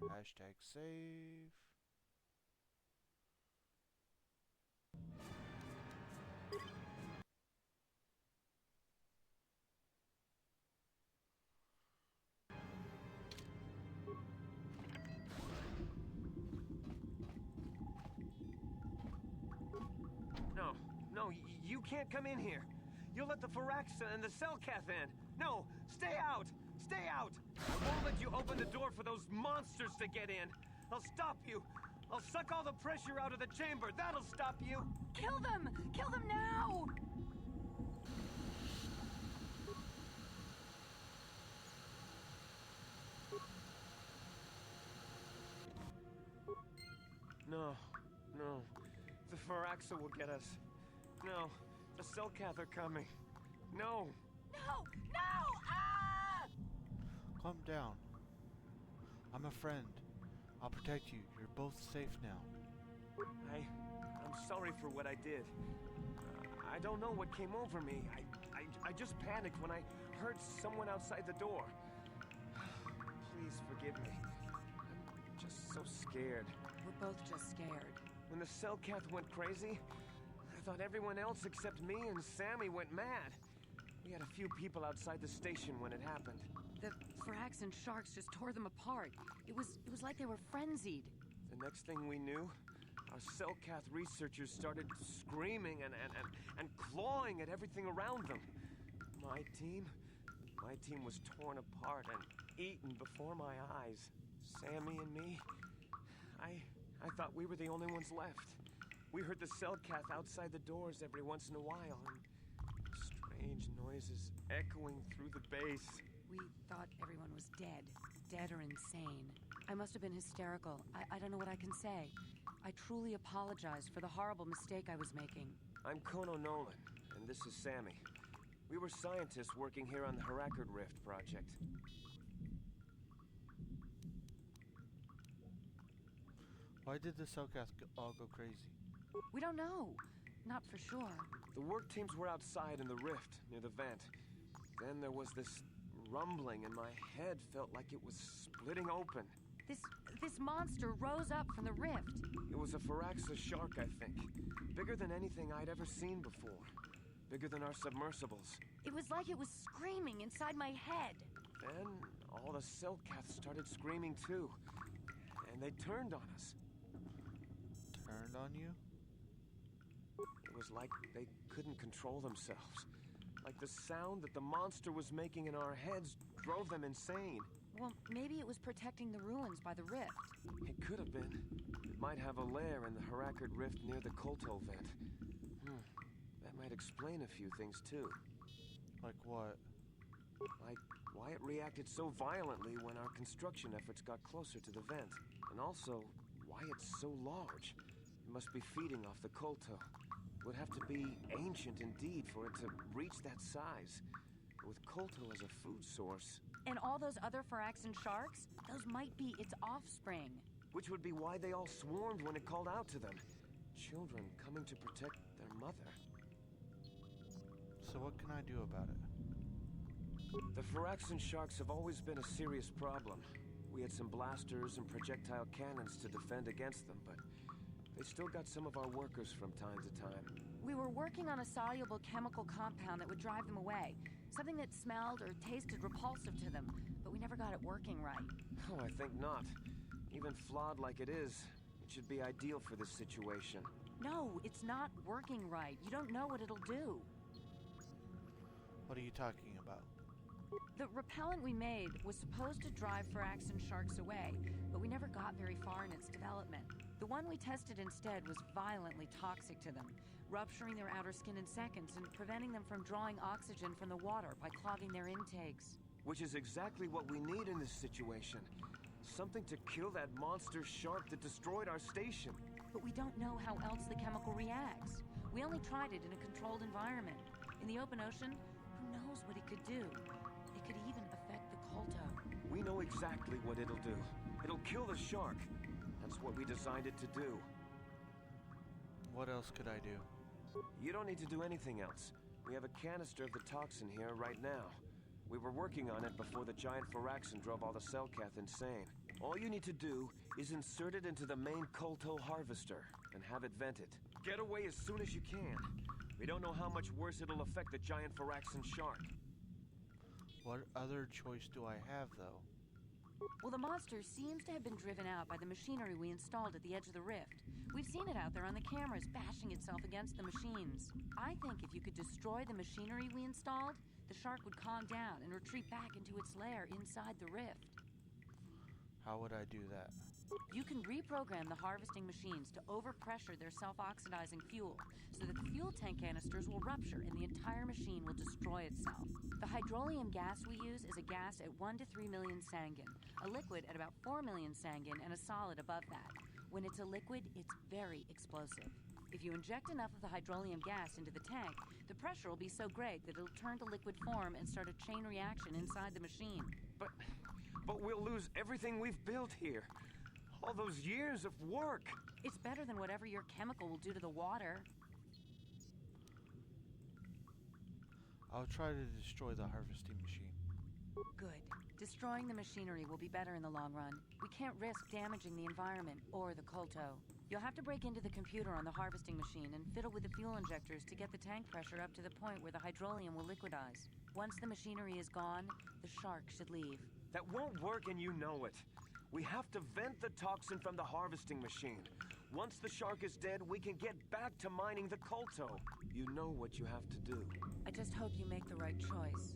Hashtag save. No, you can't come in here. You'll let the Firaxa and the Selkath in. No, stay out! Stay out! I won't let you open the door for those monsters to get in. I'll stop you. I'll suck all the pressure out of the chamber. That'll stop you. Kill them! Kill them now! No. The Firaxa will get us. No. The Selkath are coming. No. No! No! Ah! Calm down. I'm a friend. I'll protect you. You're both safe now. I'm sorry for what I did. I don't know what came over me. I just panicked when I heard someone outside the door. Please forgive me. I'm just so scared. We're both just scared. When the Selkath went crazy, I thought everyone else except me and Sammy went mad. We had a few people outside the station when it happened. The Firaxan sharks just tore them apart. It was like they were frenzied. The next thing we knew, our Selkath researchers started screaming and clawing at everything around them. My team was torn apart and eaten before my eyes. Sammy and me, I thought we were the only ones left. We heard the Selkath outside the doors every once in a while, and strange noises echoing through the base. We thought everyone was dead or insane. I must have been hysterical. I don't know what I can say. I truly apologize for the horrible mistake I was making. I'm Kono Nolan, and this is Sammy. We were scientists working here on the Harakard Rift project. Why did the Selkath all go crazy? We don't know. Not for sure. The work teams were outside in the rift, near the vent. Then there was this rumbling, and my head felt like it was splitting open. This monster rose up from the rift. It was a Firaxa shark, I think. Bigger than anything I'd ever seen before. Bigger than our submersibles. It was like it was screaming inside my head. Then all the Selkaths started screaming too. And they turned on us. Turned on you? It was like they couldn't control themselves. Like the sound that the monster was making in our heads drove them insane. Well, maybe it was protecting the ruins by the rift. It could have been. It might have a lair in the Harakard Rift near the Kolto vent. That might explain a few things too. Like what? Like why it reacted so violently when our construction efforts got closer to the vent. And also, why it's so large. It must be feeding off the Kolto. It would have to be ancient indeed for it to reach that size. With Kolto as a food source. And all those other Firaxan sharks? Those might be its offspring. Which would be why they all swarmed when it called out to them. Children coming to protect their mother. So what can I do about it? The Firaxan sharks have always been a serious problem. We had some blasters and projectile cannons to defend against them, but they still got some of our workers from time to time. We were working on a soluble chemical compound that would drive them away. Something that smelled or tasted repulsive to them, but we never got it working right. Oh, I think not. Even flawed like it is, it should be ideal for this situation. No, it's not working right. You don't know what it'll do. What are you talking about? The repellent we made was supposed to drive Firaxan sharks away, but we never got very far in its development. The one we tested instead was violently toxic to them, rupturing their outer skin in seconds and preventing them from drawing oxygen from the water by clogging their intakes. Which is exactly what we need in this situation. Something to kill that monster shark that destroyed our station. But we don't know how else the chemical reacts. We only tried it in a controlled environment. In the open ocean, who knows what it could do? It could even affect the Kolto. We know exactly what it'll do. It'll kill the shark. That's what we designed it to do. What else could I do? You don't need to do anything else. We have a canister of the toxin here right now. We were working on it before the giant Firaxan drove all the Selkath insane. All you need to do is insert it into the main Kolto harvester and have it vented. Get away as soon as you can. We don't know how much worse it'll affect the giant Firaxan shark. What other choice do I have, though? Well, the monster seems to have been driven out by the machinery we installed at the edge of the rift. We've seen it out there on the cameras, bashing itself against the machines. I think if you could destroy the machinery we installed, the shark would calm down and retreat back into its lair inside the rift. How would I do that? You can reprogram the harvesting machines to overpressure their self-oxidizing fuel, so that the fuel tank canisters will rupture and the entire machine will destroy itself. The hydrolium gas we use is a gas at 1 to 3 million sangin, a liquid at about 4 million sangin, and a solid above that. When it's a liquid, it's very explosive. If you inject enough of the hydrolium gas into the tank, the pressure will be so great that it'll turn to liquid form and start a chain reaction inside the machine. But we'll lose everything we've built here. All those years of work. It's better than whatever your chemical will do to the water. I'll try to destroy the harvesting machine. Good. Destroying the machinery will be better in the long run. We can't risk damaging the environment or the Kolto. You'll have to break into the computer on the harvesting machine and fiddle with the fuel injectors to get the tank pressure up to the point where the hydrolium will liquidize. Once the machinery is gone, the shark should leave. That won't work and you know it. We have to vent the toxin from the harvesting machine. Once the shark is dead, we can get back to mining the Kolto. You know what you have to do. I just hope you make the right choice.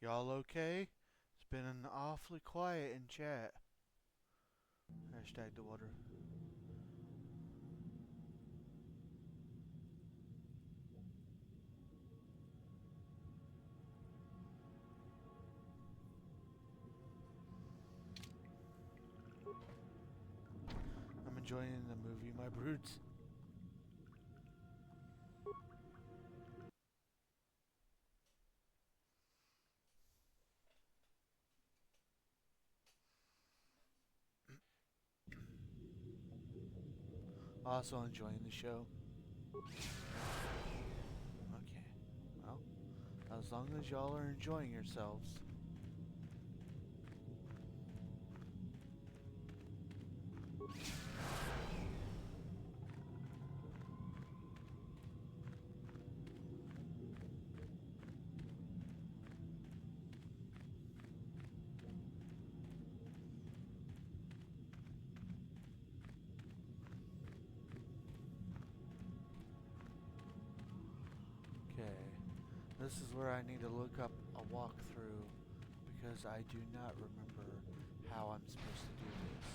Y'all okay? It's been an awfully quiet in chat. Hashtag the water. I'm enjoying the movie, my broods. Also enjoying the show. Okay. Well, as long as y'all are enjoying yourselves. This is where I need to look up a walkthrough because I do not remember how I'm supposed to do this.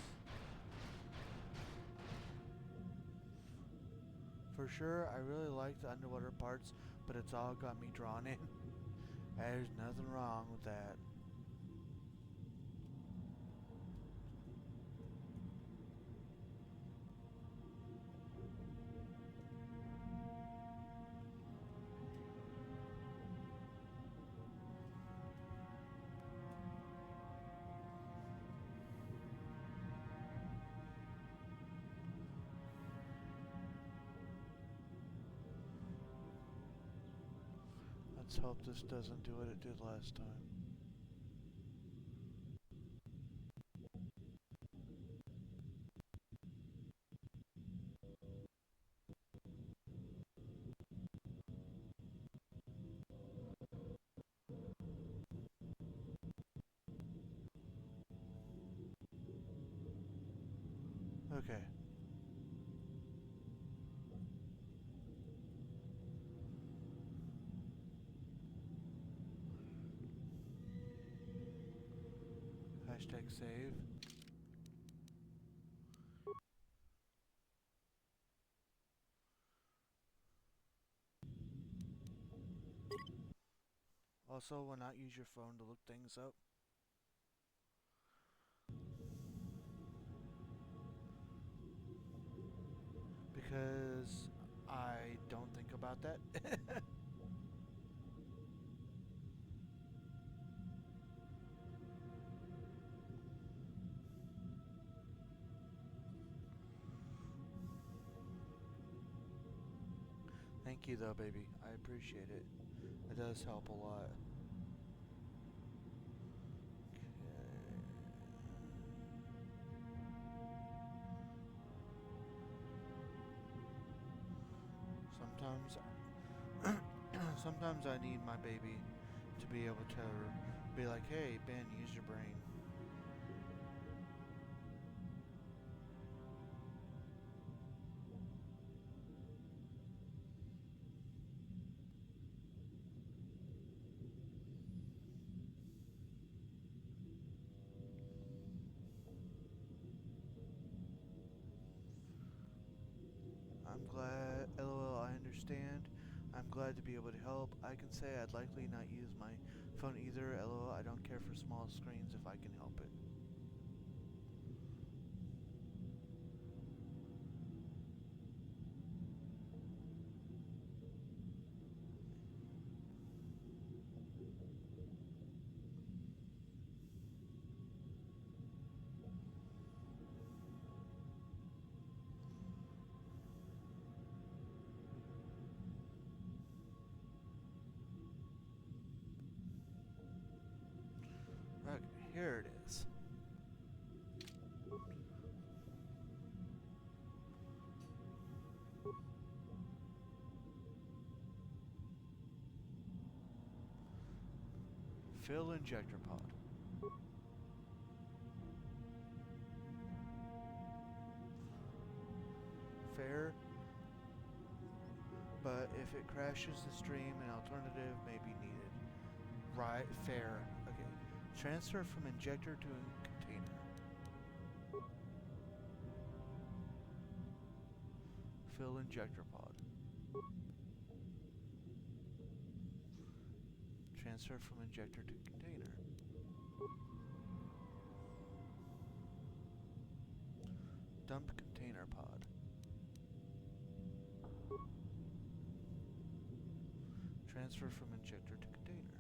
For sure, I really like the underwater parts, but it's all got me drawn in. There's nothing wrong with that. Let's hope this doesn't do what it did last time. Okay. Hashtag save. Also, will not use your phone to look things up. Because I don't think about that. Thank you though, baby. I appreciate it. It does help a lot. Sometimes, sometimes I need my baby to be able to be like, hey, Ben, use your brain. I'm glad, LOL, I understand. I'm glad to be able to help. I can say I'd likely not use my phone either. LOL, I don't care for small screens if I can help it. Okay, here it is. Fill injector pod. Fair, but if it crashes the stream, an alternative may be needed. Right, fair. Okay. Transfer from injector to container. Fill injector pod. Transfer from injector to container. Dump container pod. Transfer from injector to container.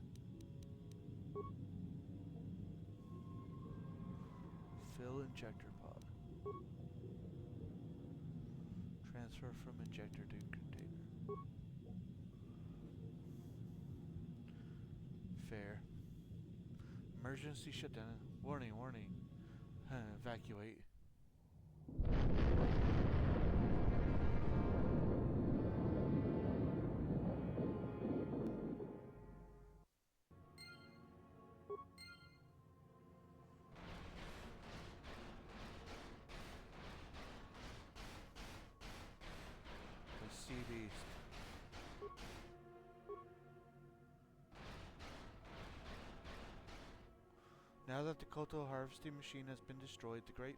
Fill injector pod. Transfer from injector to container. Fair. Emergency shutdown. Warning, warning. Evacuate. The sea beast. Now that the Koto harvesting machine has been destroyed, the Great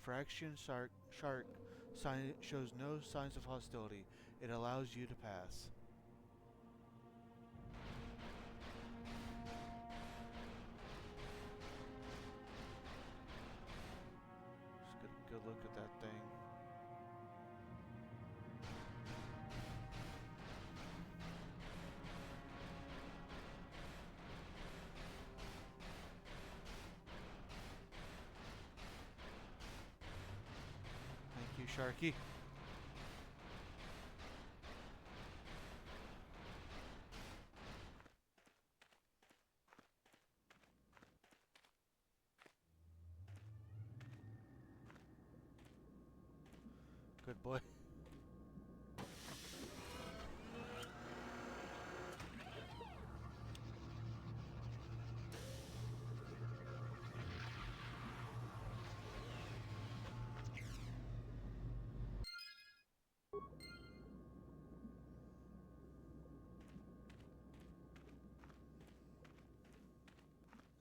Fraction Shark shows no signs of hostility. It allows you to pass. Just get a good look at that thing. Thank you, Sharky. Good boy.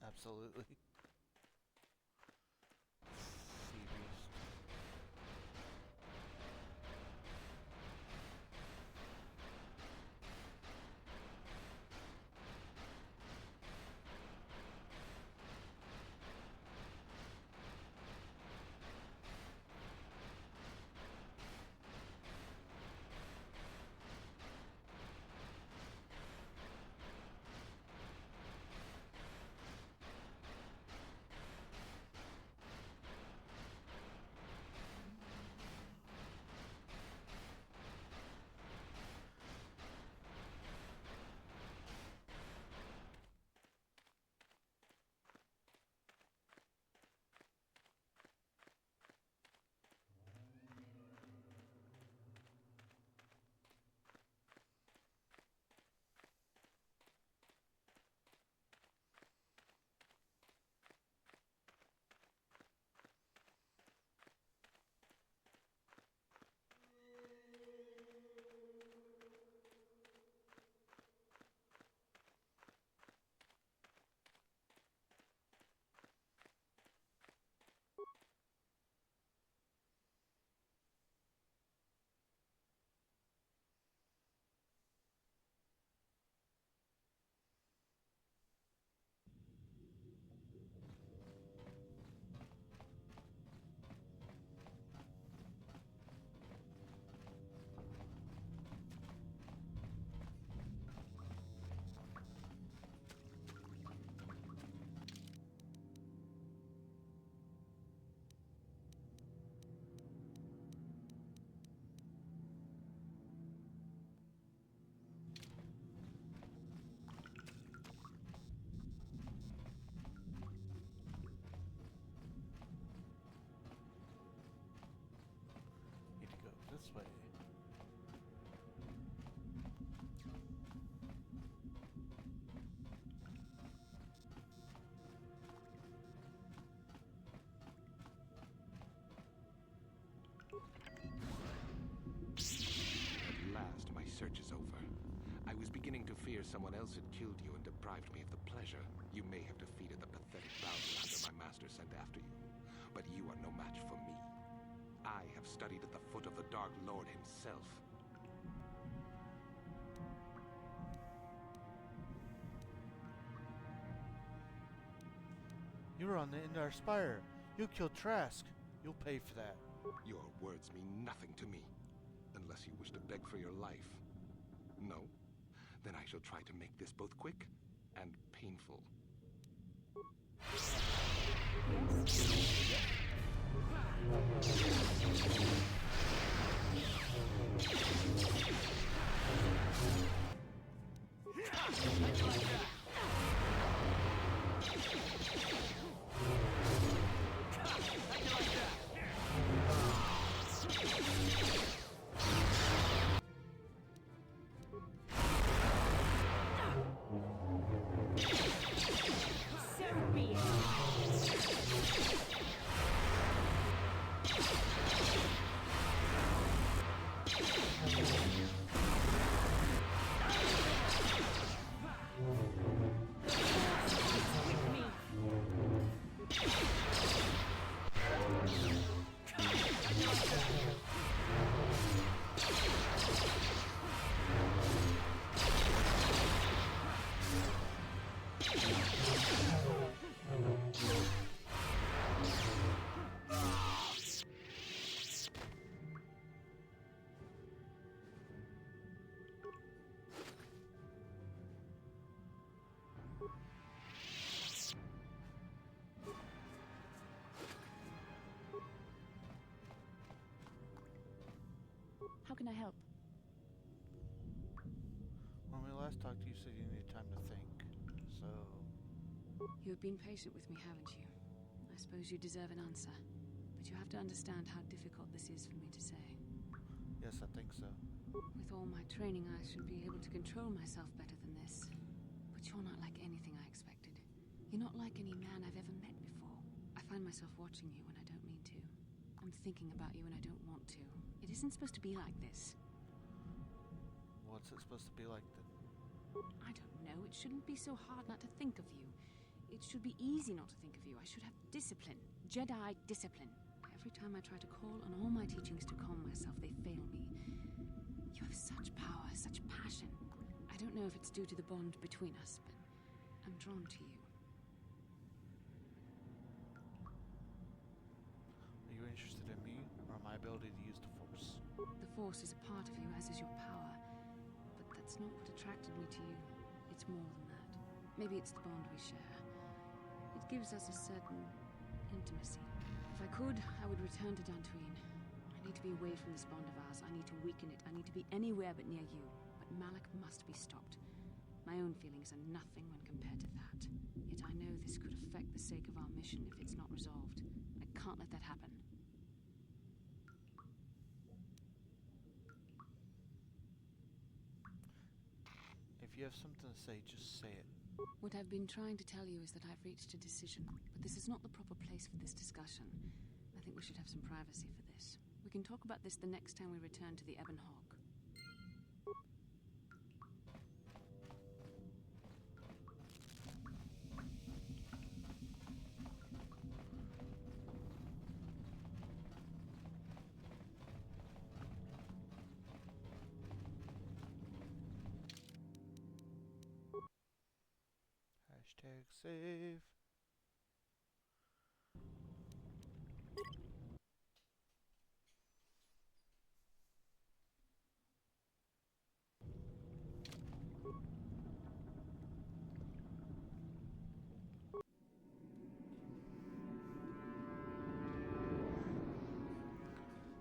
Absolutely. fear someone else had killed you and deprived me of the pleasure, you may have defeated the pathetic bounty hunter my master sent after you. But you are no match for me. I have studied at the foot of the Dark Lord himself. You were on the Indar Spire. You killed Trask. You'll pay for that. Your words mean nothing to me, unless you wish to beg for your life. No? Then I shall try to make this both quick and painful. How can I help? When we last talked, you said you needed time to think. So, You've been patient with me, haven't you? I suppose you deserve an answer. But you have to understand how difficult this is for me to say. yes, I think so. With all my training, I should be able to control myself better than this. But you're not like anything I expected. You're not like any man I've ever met before. I find myself watching you when I don't mean to. I'm thinking about you when I don't want to. It isn't supposed to be like this. What's it supposed to be like then? I don't know. It shouldn't be so hard not to think of you. It should be easy not to think of you. I should have discipline. Jedi discipline. Every time I try to call on all my teachings to calm myself, they fail me. You have such power, such passion. I don't know if it's due to the bond between us, but I'm drawn to you. Are you interested in me or my ability to use the Force? The Force is a part of you, as is your power. But that's not what attracted me to you. It's more than that. Maybe it's the bond we share. It gives us a certain intimacy. If I could, I would return to Dantooine. I need to be away from this bond of ours. I need to weaken it. I need to be anywhere but near you. But Malak must be stopped. My own feelings are nothing when compared to that. Yet I know this could affect the sake of our mission if it's not resolved. I can't let that happen. If you have something to say, just say it. What I've been trying to tell you is that I've reached a decision, but this is not the proper place for this discussion. I think we should have some privacy for this. We can talk about this the next time we return to the Ebon Hawk. Hashtag save.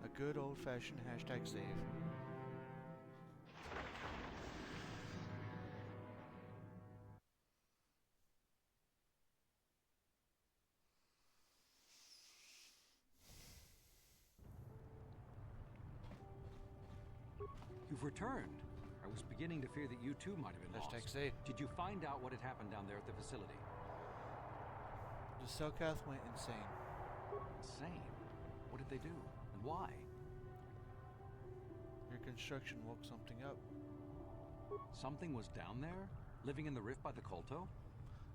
A good old-fashioned hashtag save. You've returned. I was beginning to fear that you too might have been Hashtag lost. save. Did you find out what had happened down there at the facility? The Selkath went insane. Insane. What did they do? And why? Your construction woke something up. Something was down there? Living in the rift by the Kolto?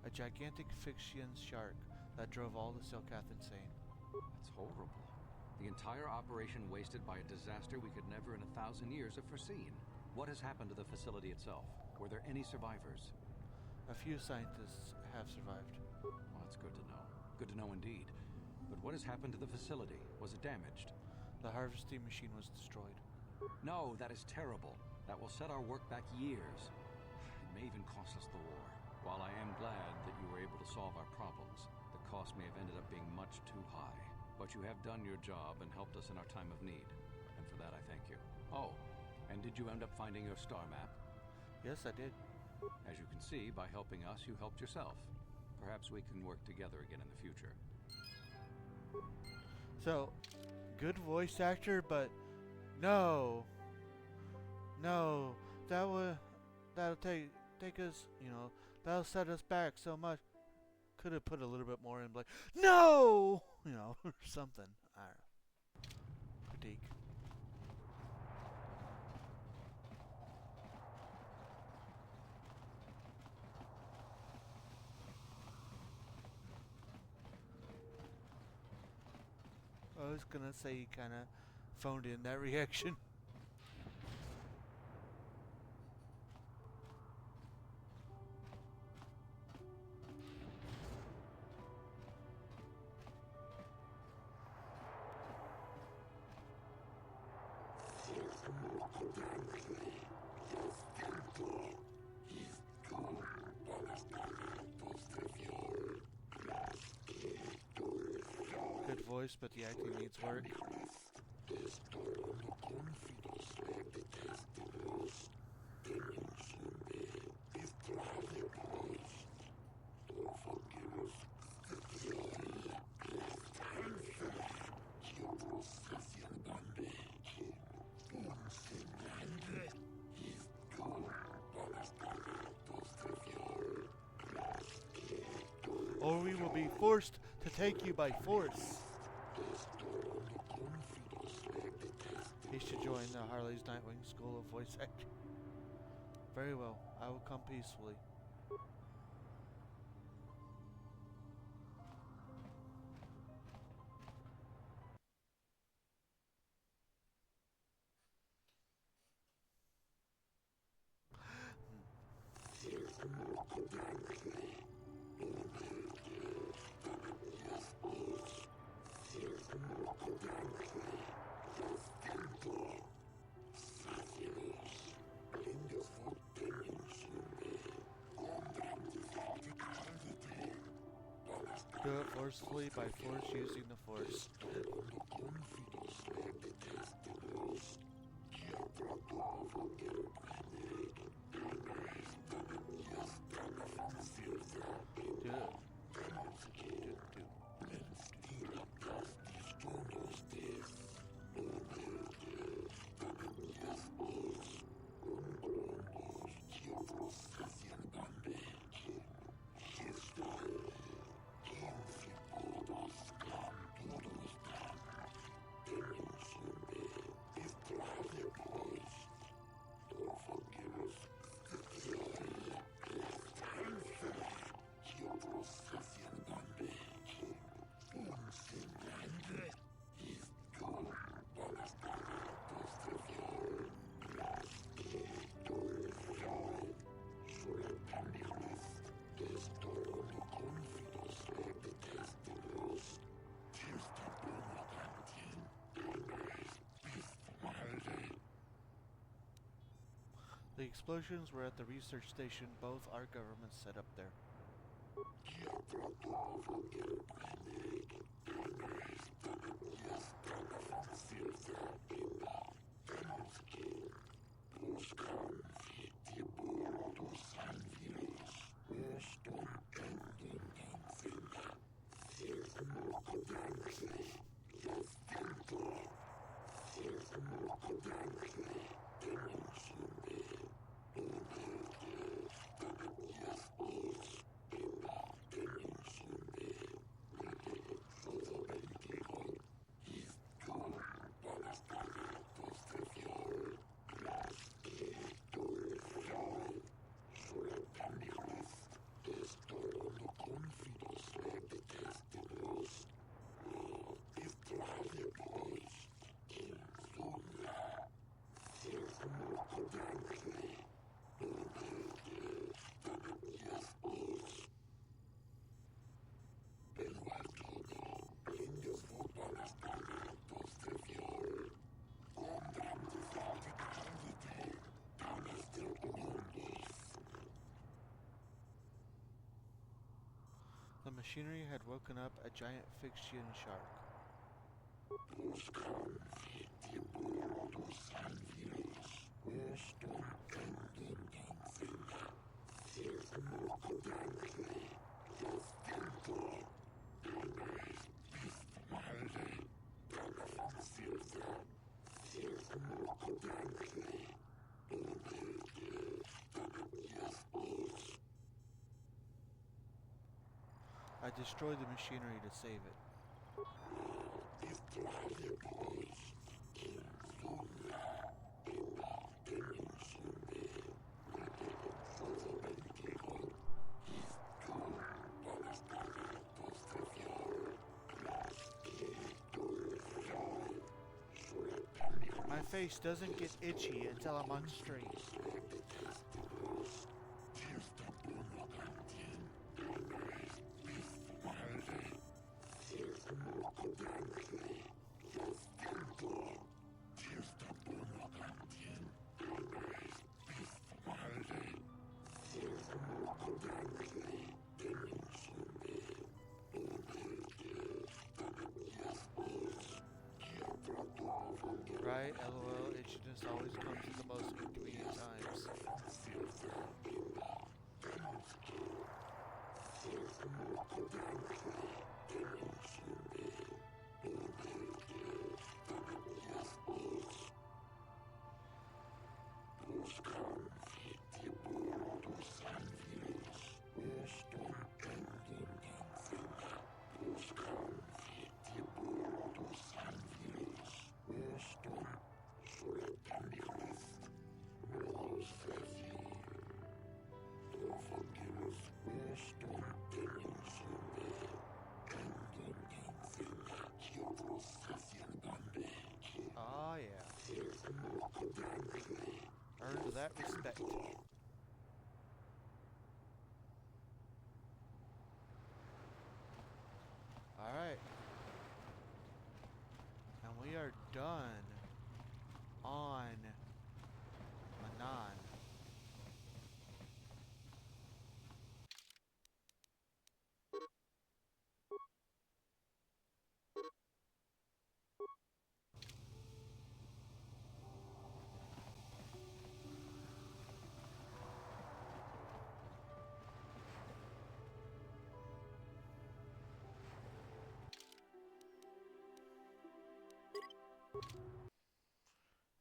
A gigantic Fixian shark that drove all the Selkath insane. That's horrible. The entire operation wasted by a disaster we could never in 1,000 years have foreseen. What has happened to the facility itself? Were there any survivors? A few scientists have survived. Well, that's good to know. Good to know indeed. But what has happened to the facility? Was it damaged? The harvesting machine was destroyed. No, that is terrible. That will set our work back years. It may even cost us the war. While I am glad that you were able to solve our problems, the cost may have ended up being much too high. But you have done your job and helped us in our time of need. And for that I thank you. Oh, and did you end up finding your star map? Yes, I did. As you can see, by helping us, you helped yourself. Perhaps we can work together again in the future. So, good voice actor, but no, that'll take us, that'll set us back so much. Could have put a little bit more in, like, no, or something. I don't know. Critique. I was gonna say he kind of phoned in that reaction. Good voice, but the acting needs work. Or we will be forced to take you by force. He should join the Harley's Nightwing School of Voice Acting. Very well, I will come peacefully. Do it forcefully by force using the force. Do it. The explosions were at the research station both our governments set up there. The machinery had woken up a giant Fixian shark. I destroyed the machinery to save it. My face doesn't get itchy until I'm on stream. Right, LOL, itchiness always comes at the most convenient times. Oh yeah. Earned that respect. Alright. And we are done on Manaan.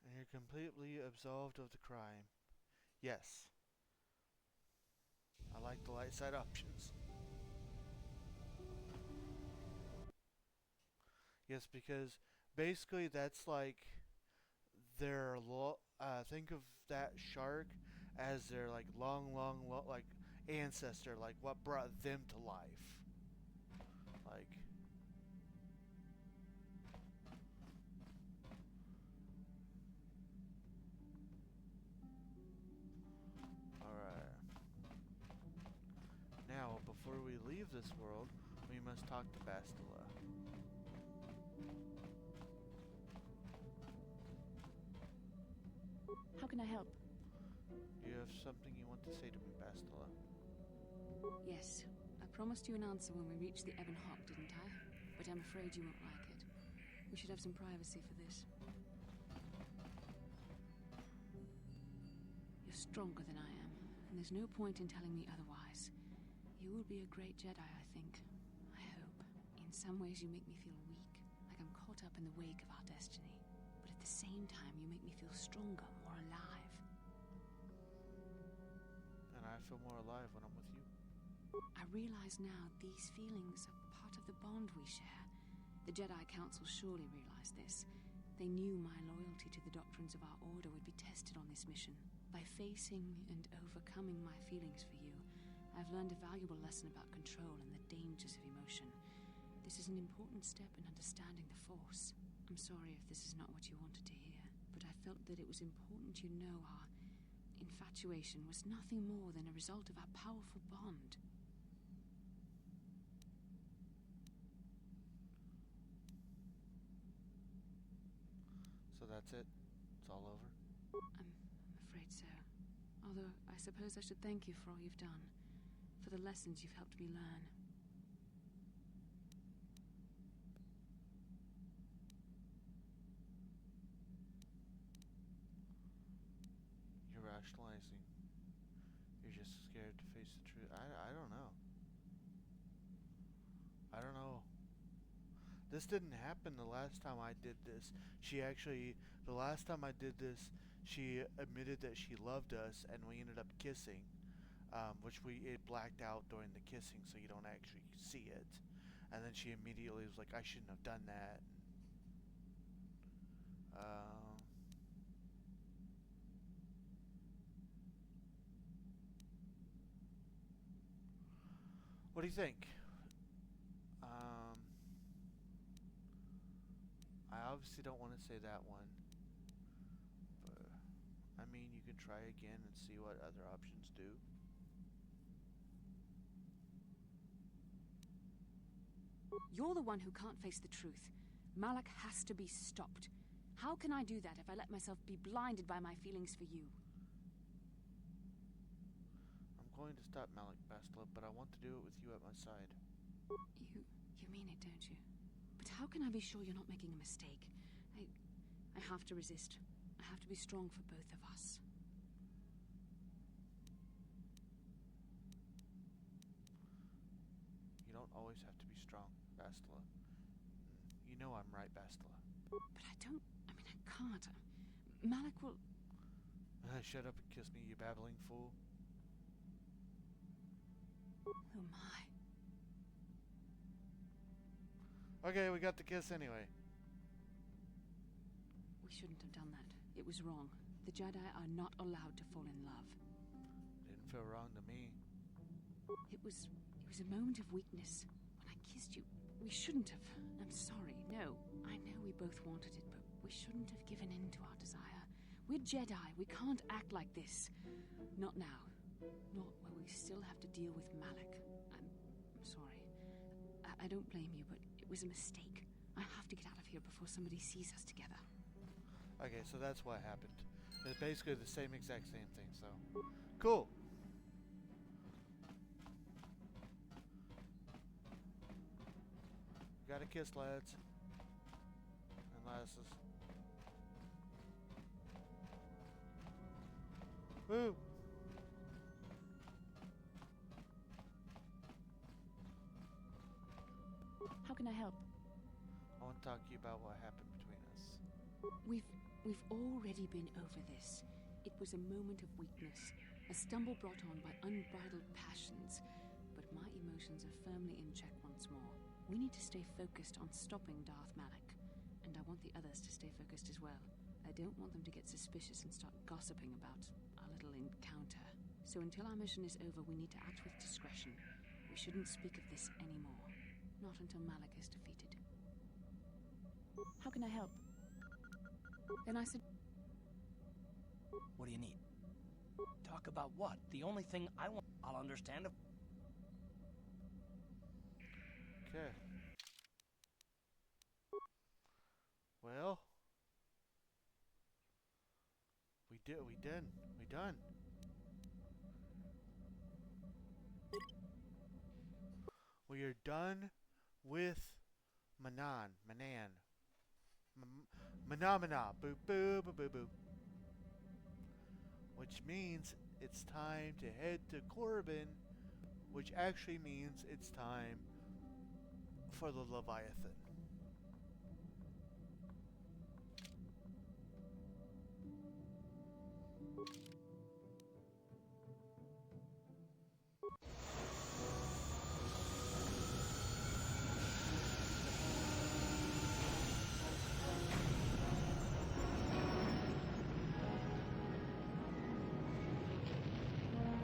And you're completely absolved of the crime. Yes. I like the light side options. Yes, because basically that's like their think of that shark as their like long like ancestor, like what brought them to life. Like alright. Now, before we leave this world, we must talk to Bastila. How can I help? Do you have something you want to say to me, Bastila? Yes. I promised you an answer when we reached the Ebon Hawk, didn't I? But I'm afraid you won't like it. We should have some privacy for this. You're stronger than I am, and there's no point in telling me otherwise. You will be a great Jedi, I think. I hope. In some ways you make me feel weak, like I'm caught up in the wake of our destiny. But at the same time, you make me feel stronger, more alive. And I feel more alive when I'm with you. I realize now these feelings are part of the bond we share. The Jedi Council surely realized this. They knew my loyalty to the doctrines of our order would be tested on this mission. By facing and overcoming my feelings for you, I've learned a valuable lesson about control and the dangers of emotion. This is an important step in understanding the Force. I'm sorry if this is not what you wanted to hear, but I felt that it was important you know our infatuation was nothing more than a result of our powerful bond. So that's it? It's all over? I'm afraid so. Although, I suppose I should thank you for all you've done. For the lessons you've helped me learn. You're rationalizing. You're just scared to face the truth. I don't know. I don't know. This didn't happen the last time I did this. The last time I did this, she admitted that she loved us, and we ended up kissing, which it blacked out during the kissing, so you don't actually see it. And then she immediately was like, I shouldn't have done that. What do you think? I obviously don't want to say that one, but I mean, you can try again and see what other options do. You're the one who can't face the truth. Malak has to be stopped. How can I do that if I let myself be blinded by my feelings for you? I'm going to stop Malak, Bastila, but I want to do it with you at my side. You mean it, don't you? But how can I be sure you're not making a mistake? I have to resist. I have to be strong for both of us. You don't always have to be strong, Bastila. You know I'm right, Bastila. But I can't. Malak will... Shut up and kiss me, you babbling fool. Oh my. Okay, we got the kiss anyway. We shouldn't have done that. It was wrong. The Jedi are not allowed to fall in love. Didn't feel wrong to me. It was a moment of weakness. When I kissed you, we shouldn't have. I'm sorry. No, I know we both wanted it, but we shouldn't have given in to our desire. We're Jedi. We can't act like this. Not now. Not while we still have to deal with Malak. I'm sorry. I don't blame you, but it was a mistake. I have to get out of here before somebody sees us together. Okay, so that's what happened. It's basically the same exact same thing, so... Cool! Got a kiss, lads. And lasses. Woo! How can I help? I want to talk to you about what happened between us. We've already been over this. It was a moment of weakness, a stumble brought on by unbridled passions. But my emotions are firmly in check once more. We need to stay focused on stopping Darth Malak, and I want the others to stay focused as well. I don't want them to get suspicious and start gossiping about our little encounter. So until our mission is over, we need to act with discretion. We shouldn't speak of this anymore. Not until Malak is defeated. How can I help? Then I said... What do you need? Talk about what? The only thing I want... I'll understand if... Okay. Well... We done. We are done with Manan. Mana. Boo boo boo boo boo. Which means it's time to head to Corbin, which actually means it's time for the Leviathan.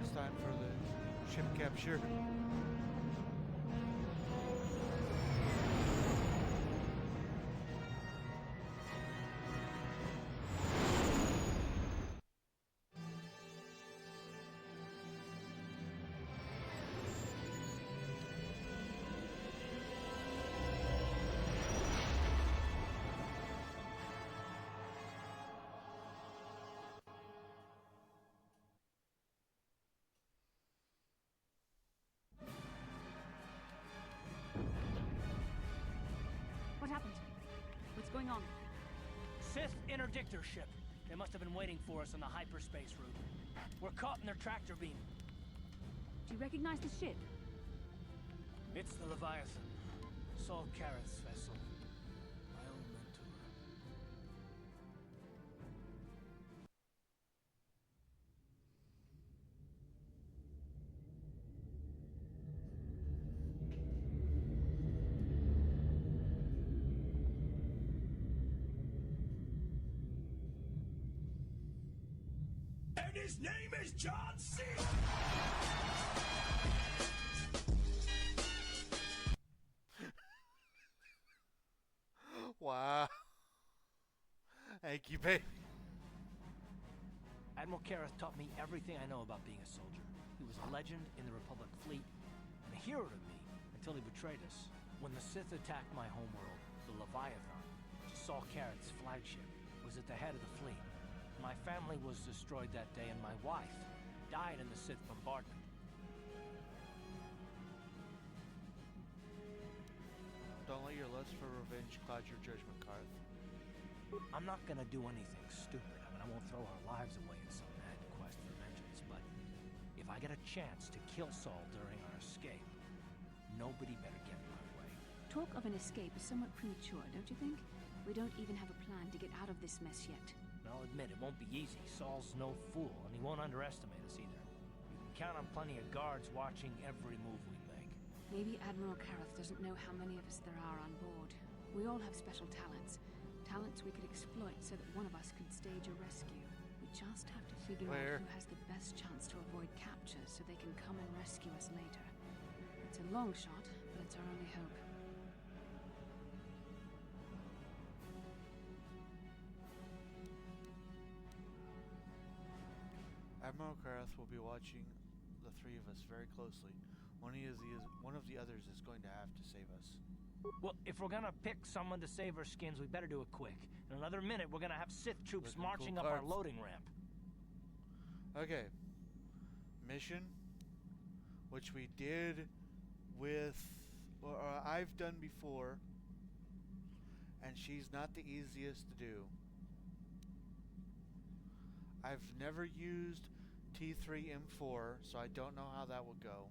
It's time for the ship capture. Fifth interdictor ship. They must have been waiting for us on the hyperspace route. We're caught in their tractor beam. Do you recognize the ship? It's the Leviathan. Saul Kareth's vessel. My old mentor. And his name is John C. Wow. Thank you, baby. Admiral Kareth taught me everything I know about being a soldier. He was a legend in the Republic fleet, and a hero to me until he betrayed us. When the Sith attacked my homeworld, the Leviathan, Saul Kareth's flagship, was at the head of the fleet. My family was destroyed that day, and my wife died in the Sith bombardment. Don't let your lust for revenge cloud your judgment, Karth. I'm not gonna do anything stupid. I won't throw our lives away in some mad quest for vengeance, but if I get a chance to kill Saul during our escape, nobody better get in my way. Talk of an escape is somewhat premature, don't you think? We don't even have a plan to get out of this mess yet. And I'll admit, it won't be easy. Saul's no fool, and he won't underestimate us either. You can count on plenty of guards watching every move we make. Maybe Admiral Kareth doesn't know how many of us there are on board. We all have special talents. Talents we could exploit so that one of us could stage a rescue. We just have to figure out who has the best chance to avoid capture so they can come and rescue us later. It's a long shot, but it's our only hope. Admiral Kareth will be watching the three of us very closely. One of the others is going to have to save us. Well, if we're gonna pick someone to save our skins, we better do it quick. In another minute, we're gonna have Sith troops marching up our loading ramp. Okay. Mission, which we did with, or I've done before, and she's not the easiest to do. I've never used T3M4, so I don't know how that would go.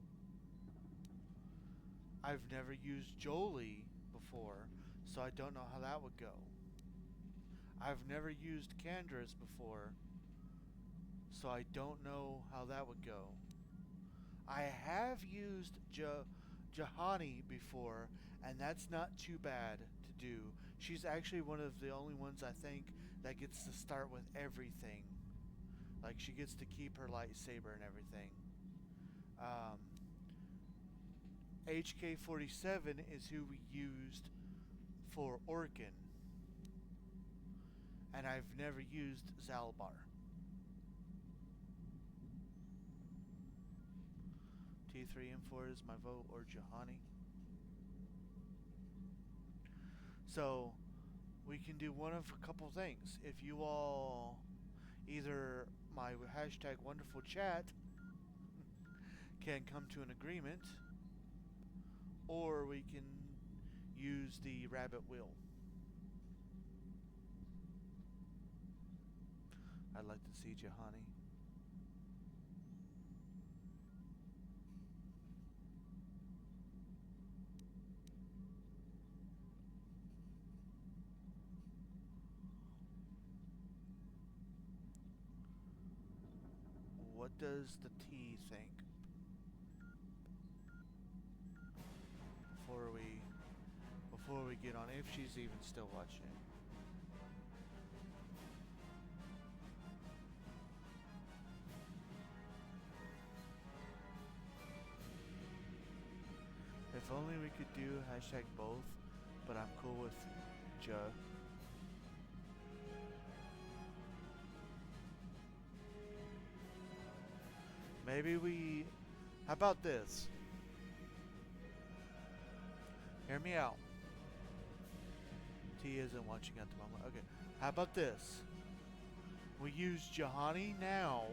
I've never used Jolie before, so I don't know how that would go. I've never used Candra's before, so I don't know how that would go. I have used Juhani before, and that's not too bad to do. She's actually one of the only ones I think that gets to start with everything. Like, she gets to keep her lightsaber and everything. HK-47 is who we used for Orkin. And I've never used Zalbar. T3M4 is my vote, or Juhani. So, we can do one of a couple things. If you all, either my hashtag wonderful chat can come to an agreement, or we can use the rabbit wheel. I'd like to see Juhani. What does the T think? Before we get on, if she's even still watching. If only we could do hashtag both, but I'm cool with Juh. Maybe we... How about this? Hear me out. T isn't watching at the moment. Okay. How about this? We use Juhani now,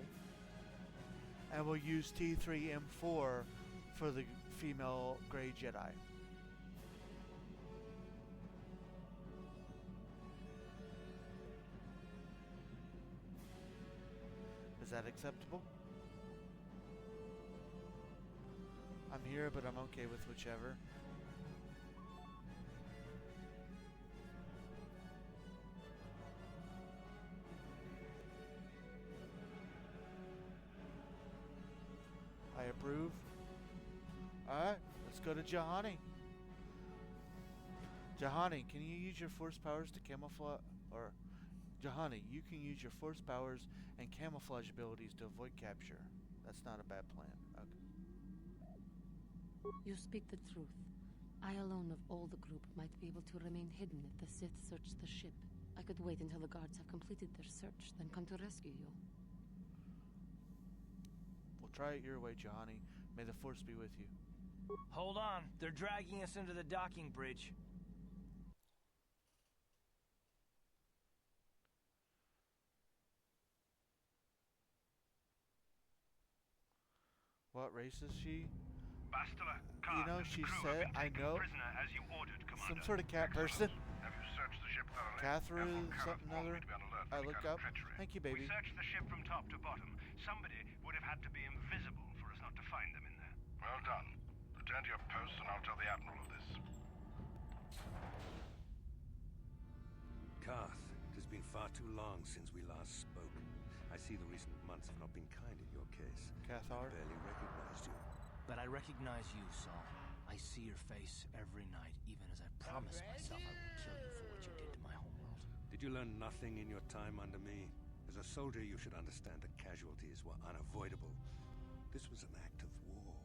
and we'll use T3M4 for the female Grey Jedi. Is that acceptable? I'm here, but I'm okay with whichever. I approve. Alright, let's go to Juhani. Juhani, can you use your force powers to camouflage? Or, Juhani, you can use your force powers and camouflage abilities to avoid capture. That's not a bad plan. Okay. You speak the truth. I alone of all the group might be able to remain hidden if the Sith search the ship. I could wait until the guards have completed their search, then come to rescue you. We'll try it your way, Juhani. May the force be with you. Hold on. They're dragging us into the docking bridge. What race is she? Bastila, You know, she said, I know, as you ordered, some sort of cat person. Have you searched the ship thoroughly? Catherine, something other. I look up. Thank you, baby. We searched the ship from top to bottom. Somebody would have had to be invisible for us not to find them in there. Well done. Return to your posts and I'll tell the Admiral of this. Karth, it has been far too long since we last spoke. I see the recent months have not been kind in your case. Cathar? I barely recognized you. But I recognize you, Saul. I see your face every night, even as I promised myself I would kill you for what you did to my homeworld. Did you learn nothing in your time under me? As a soldier, you should understand that casualties were unavoidable. This was an act of war.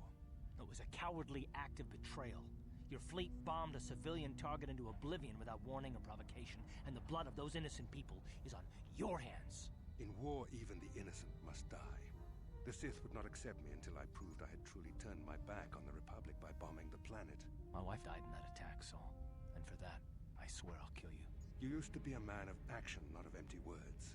It was a cowardly act of betrayal. Your fleet bombed a civilian target into oblivion without warning or provocation, and the blood of those innocent people is on your hands. In war, even the innocent must die. The Sith would not accept me until I proved I had truly turned my back on the Republic by bombing the planet. My wife died in that attack, Saul. And for that, I swear I'll kill you. You used to be a man of action, not of empty words.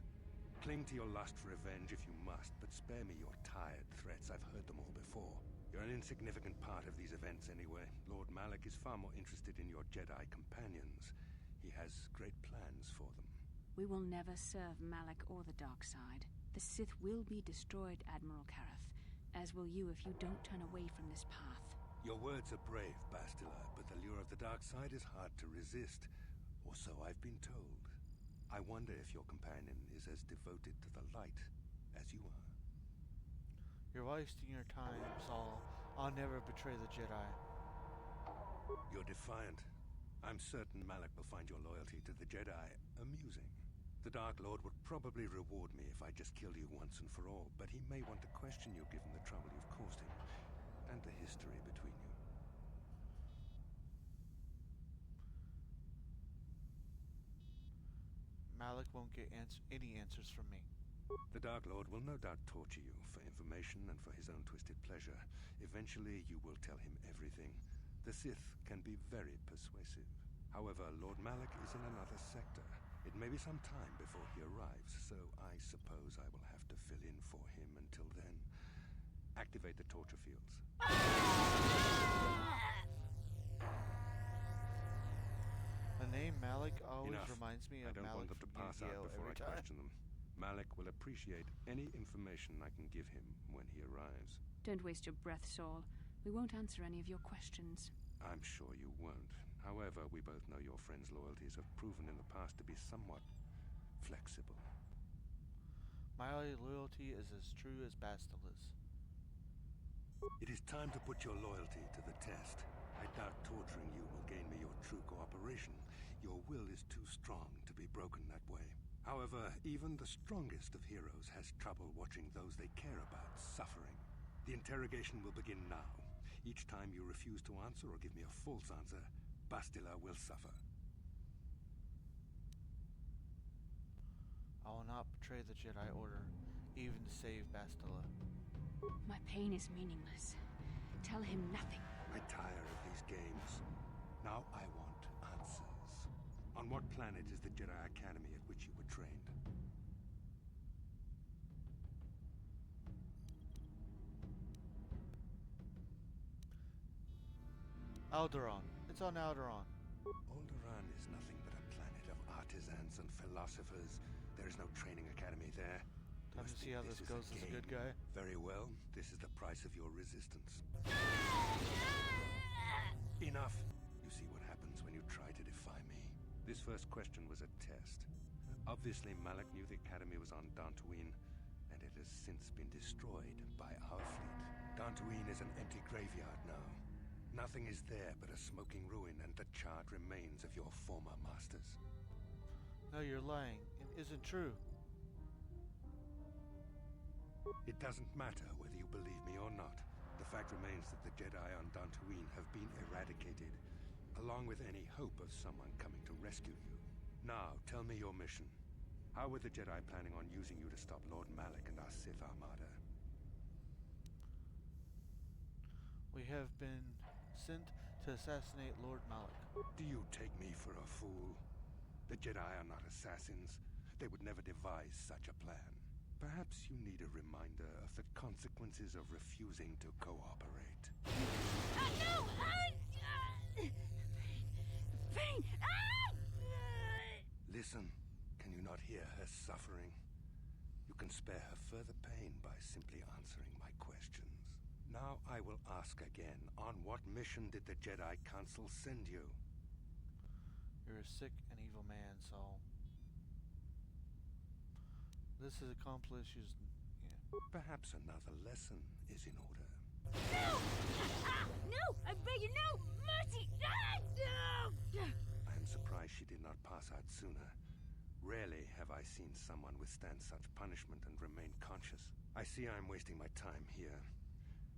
Cling to your lust for revenge if you must, but spare me your tired threats. I've heard them all before. You're an insignificant part of these events anyway. Lord Malak is far more interested in your Jedi companions. He has great plans for them. We will never serve Malak or the dark side. The Sith will be destroyed, Admiral Karath, as will you if you don't turn away from this path. Your words are brave, Bastila, but the lure of the dark side is hard to resist. Or so I've been told. I wonder if your companion is as devoted to the light as you are. You're wasting your time, Saul. I'll never betray the Jedi. You're defiant. I'm certain Malak will find your loyalty to the Jedi amusing. The Dark Lord would probably reward me if I just killed you once and for all, but he may want to question you given the trouble you've caused him, and the history between you. Malak won't get any answers from me. The Dark Lord will no doubt torture you for information and for his own twisted pleasure. Eventually, you will tell him everything. The Sith can be very persuasive. However, Lord Malak is in another sector. It may be some time before he arrives, so I suppose I will have to fill in for him until then. Activate the torture fields. The name Malak always Enough. reminds me of I don't Malak want them to from pass out Yu-Gi-Oh! before I every time. question them. Malak will appreciate any information I can give him when he arrives. Don't waste your breath, Saul. We won't answer any of your questions. I'm sure you won't. However, we both know your friend's loyalties have proven in the past to be somewhat flexible. My loyalty is as true as Bastila's. It is time to put your loyalty to the test. I doubt torturing you will gain me your true cooperation. Your will is too strong to be broken that way. However, even the strongest of heroes has trouble watching those they care about suffering. The interrogation will begin now. Each time you refuse to answer or give me a false answer, Bastila will suffer. I will not betray the Jedi Order, even to save Bastila. My pain is meaningless. Tell him nothing. I tire of these games. Now I want answers. On what planet is the Jedi Academy at which you were trained? Alderaan. It's on Alderaan. Alderaan is nothing but a planet of artisans and philosophers. There is no training academy there. Time to see how this goes as a good guy. Very well. This is the price of your resistance. Enough. You see what happens when you try to defy me. This first question was a test. Obviously, Malak knew the Academy was on Dantooine, and it has since been destroyed by our fleet. Dantooine is an empty graveyard now. Nothing is there but a smoking ruin and the charred remains of your former masters. No, you're lying. It isn't true. It doesn't matter whether you believe me or not. The fact remains that the Jedi on Dantooine have been eradicated, along with any hope of someone coming to rescue you. Now, tell me your mission. How were the Jedi planning on using you to stop Lord Malak and our Sith Armada? We have been sent to assassinate Lord Malak. Do you take me for a fool? The Jedi are not assassins. They would never devise such a plan. Perhaps you need a reminder of the consequences of refusing to cooperate. No! Pain! Listen, can you not hear her suffering? You can spare her further pain by simply answering my questions. Now I will ask again, on what mission did the Jedi Council send you? You're a sick and evil man, Saul. This is accomplishes... Yeah. Perhaps another lesson is in order. No! No! I beg you, no! Mercy! No! I am surprised she did not pass out sooner. Rarely have I seen someone withstand such punishment and remain conscious. I see I am wasting my time here.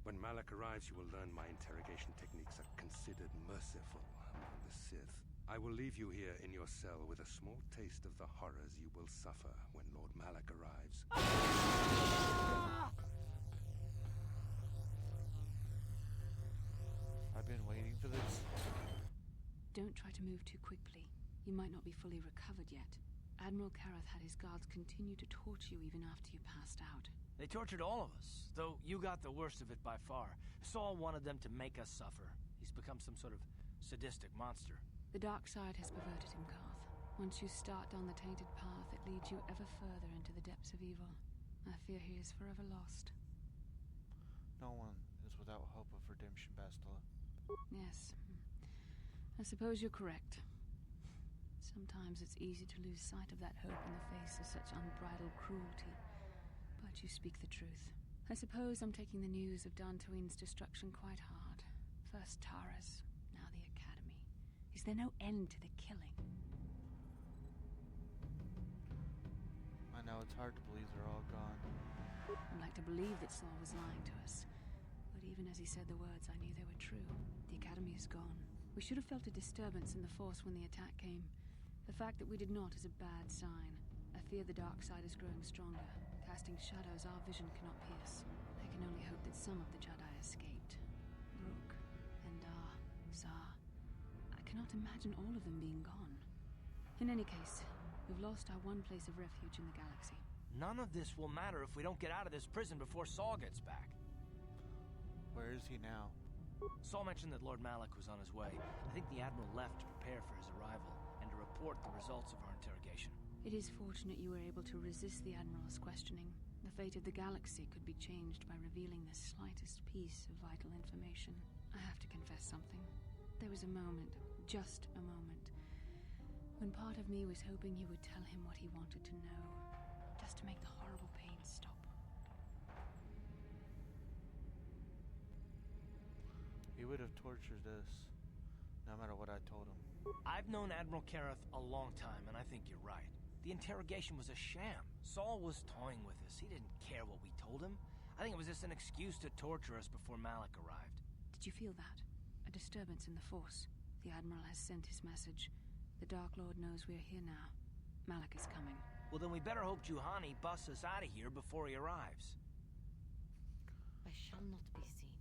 When Malak arrives, you will learn my interrogation techniques are considered merciful among the Sith. I will leave you here in your cell with a small taste of the horrors you will suffer when Lord Malak arrives. I've been waiting for this. Don't try to move too quickly. You might not be fully recovered yet. Admiral Karath had his guards continue to torture you even after you passed out. They tortured all of us, though you got the worst of it by far. Saul wanted them to make us suffer. He's become some sort of sadistic monster. The dark side has perverted him, Karth. Once you start down the tainted path, it leads you ever further into the depths of evil. I fear he is forever lost. No one is without hope of redemption, Bastila. Yes. I suppose you're correct. Sometimes it's easy to lose sight of that hope in the face of such unbridled cruelty. But you speak the truth. I suppose I'm taking the news of Dantooine's destruction quite hard. First Taras, now the Academy. Is there no end to the killing? I know it's hard to believe they're all gone. I'd like to believe that Saul was lying to us. But even as he said the words, I knew they were true. The Academy is gone. We should have felt a disturbance in the Force when the attack came. The fact that we did not is a bad sign. I fear the dark side is growing stronger, casting shadows our vision cannot pierce. I can only hope that some of the Jedi escaped. Rook, Endar, Zar. I cannot imagine all of them being gone. In any case, we've lost our one place of refuge in the galaxy. None of this will matter if we don't get out of this prison before Saul gets back. Where is he now? Saul mentioned that Lord Malak was on his way. I think the Admiral left to prepare for his arrival and to report the results of our interrogation. It is fortunate you were able to resist the Admiral's questioning. The fate of the galaxy could be changed by revealing the slightest piece of vital information. I have to confess something. There was a moment, just a moment, when part of me was hoping you would tell him what he wanted to know, just to make the horrible pain stop. He would have tortured us, no matter what I told him. I've known Admiral Karath a long time, and I think you're right. The interrogation was a sham. Saul was toying with us. He didn't care what we told him. I think it was just an excuse to torture us before Malak arrived. Did you feel that? A disturbance in the Force. The Admiral has sent his message. The Dark Lord knows we're here now. Malak is coming. Well, then we better hope Juhani busts us out of here before he arrives. I shall not be seen.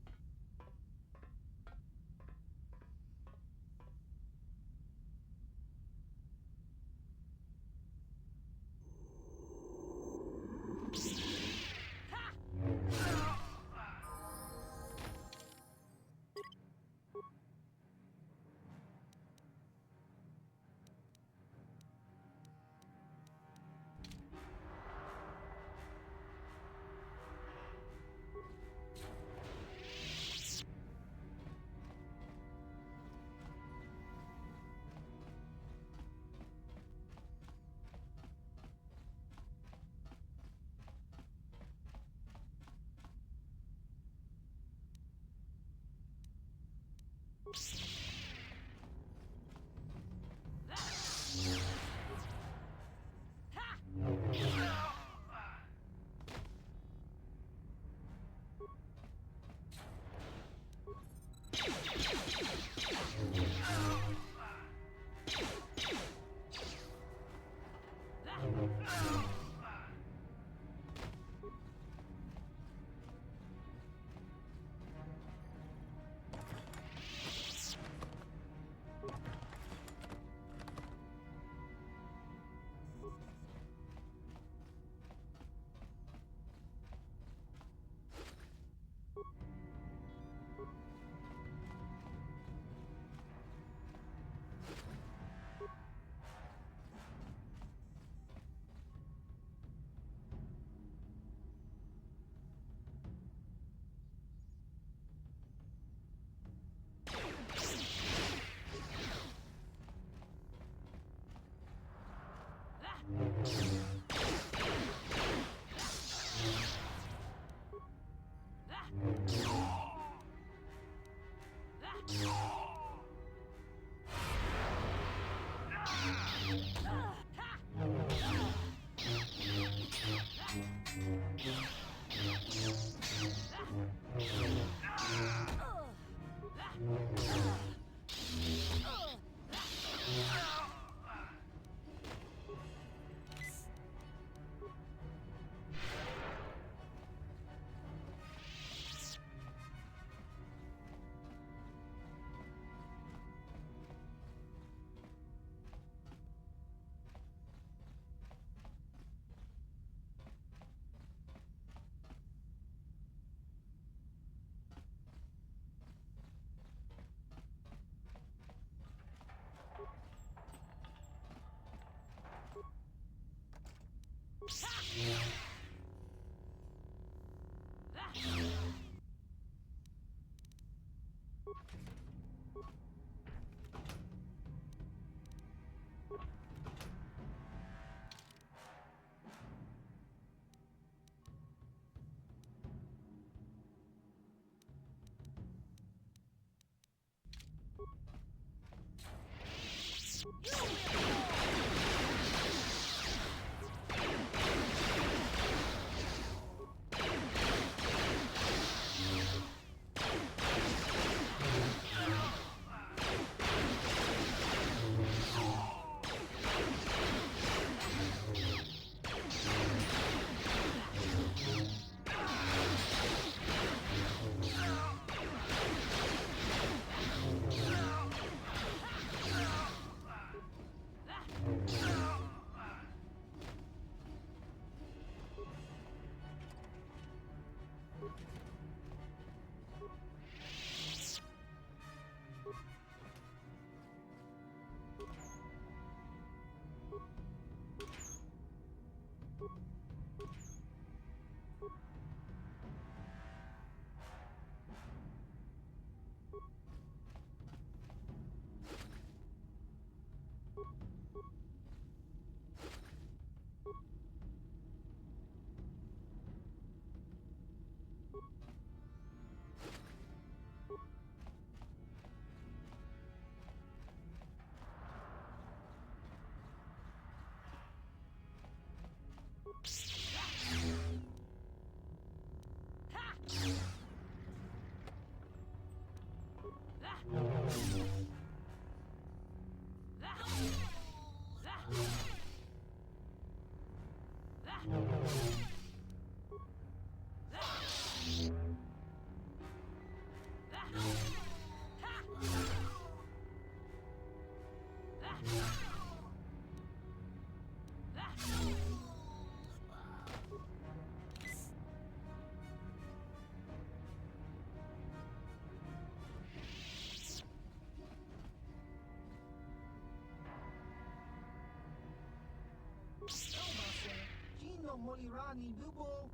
Molirani Bubo.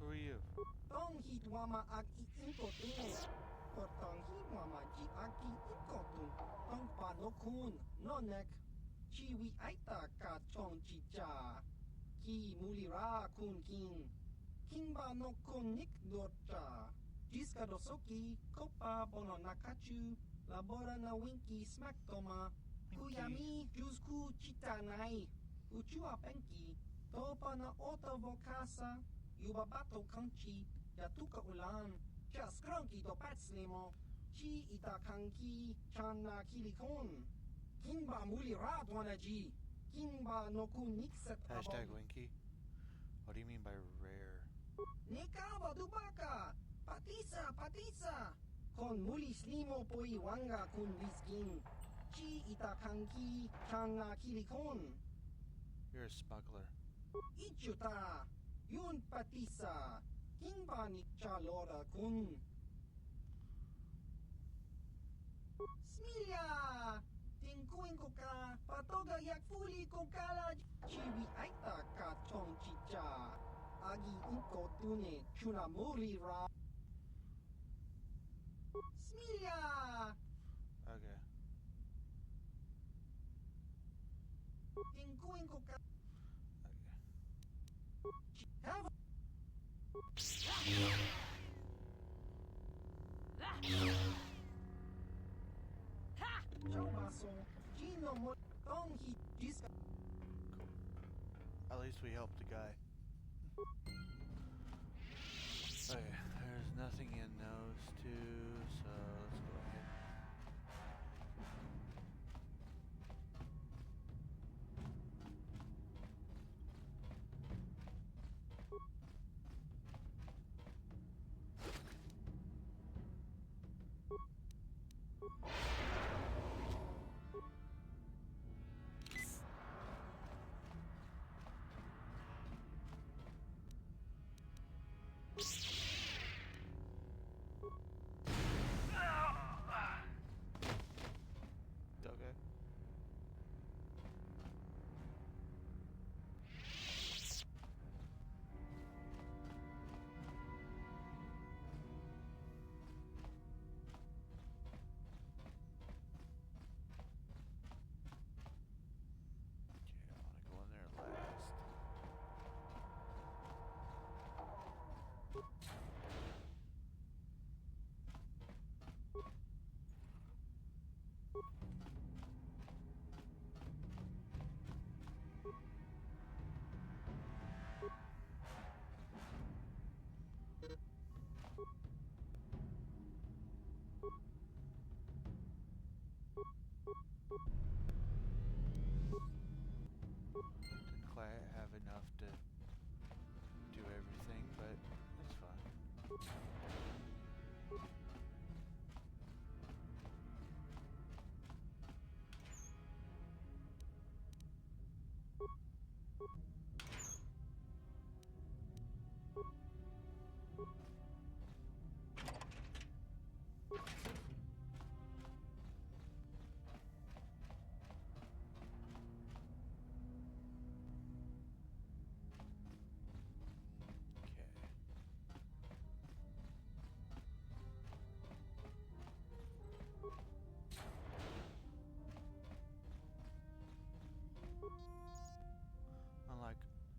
Who are you? Tong Hitwama Aki Inkotu. Tong Hitwama Ji Aki Inkotu. Tong Panokun. Nonek. Chiwi Aita Ka Chong Chicha. Ki Mulira Kun Kin. Kimba no Kun Nik Dorcha. Jiska dosoki, kopa bono nakachu, labora na winki smack toma, kuyami jusku chitanai, uchua penki, topa na ota vokasa, yubabato kanchi, yatuka ulan, cha skronki do patslemo, chi itakanki chana kilikon, kinba muli radwanaji, kinba noku nixet Hashtag Winky. What do you mean by rare? Nekawa dubaka, patisa, kon muli slimo poi wanga kun viskin, chi itakanki chana kilikon, You're a smuggler. ichuta, yun patisa, kinba ni chalora kun. Smilia! Tingkuin ko ka, patoga yak fuli ko kala, chiwi aita ka chong chicha. Agi inko tune chunamuri ra. Smilia! Okay. Tingkuin ko ka. Have Chobaso, Gino mo tong hi jiska. At least we helped the guy. Okay, there's nothing in those two, so let's go ahead. Okay. Okay, I want to go in there last. Didn't quite have enough to do everything, but it's fine.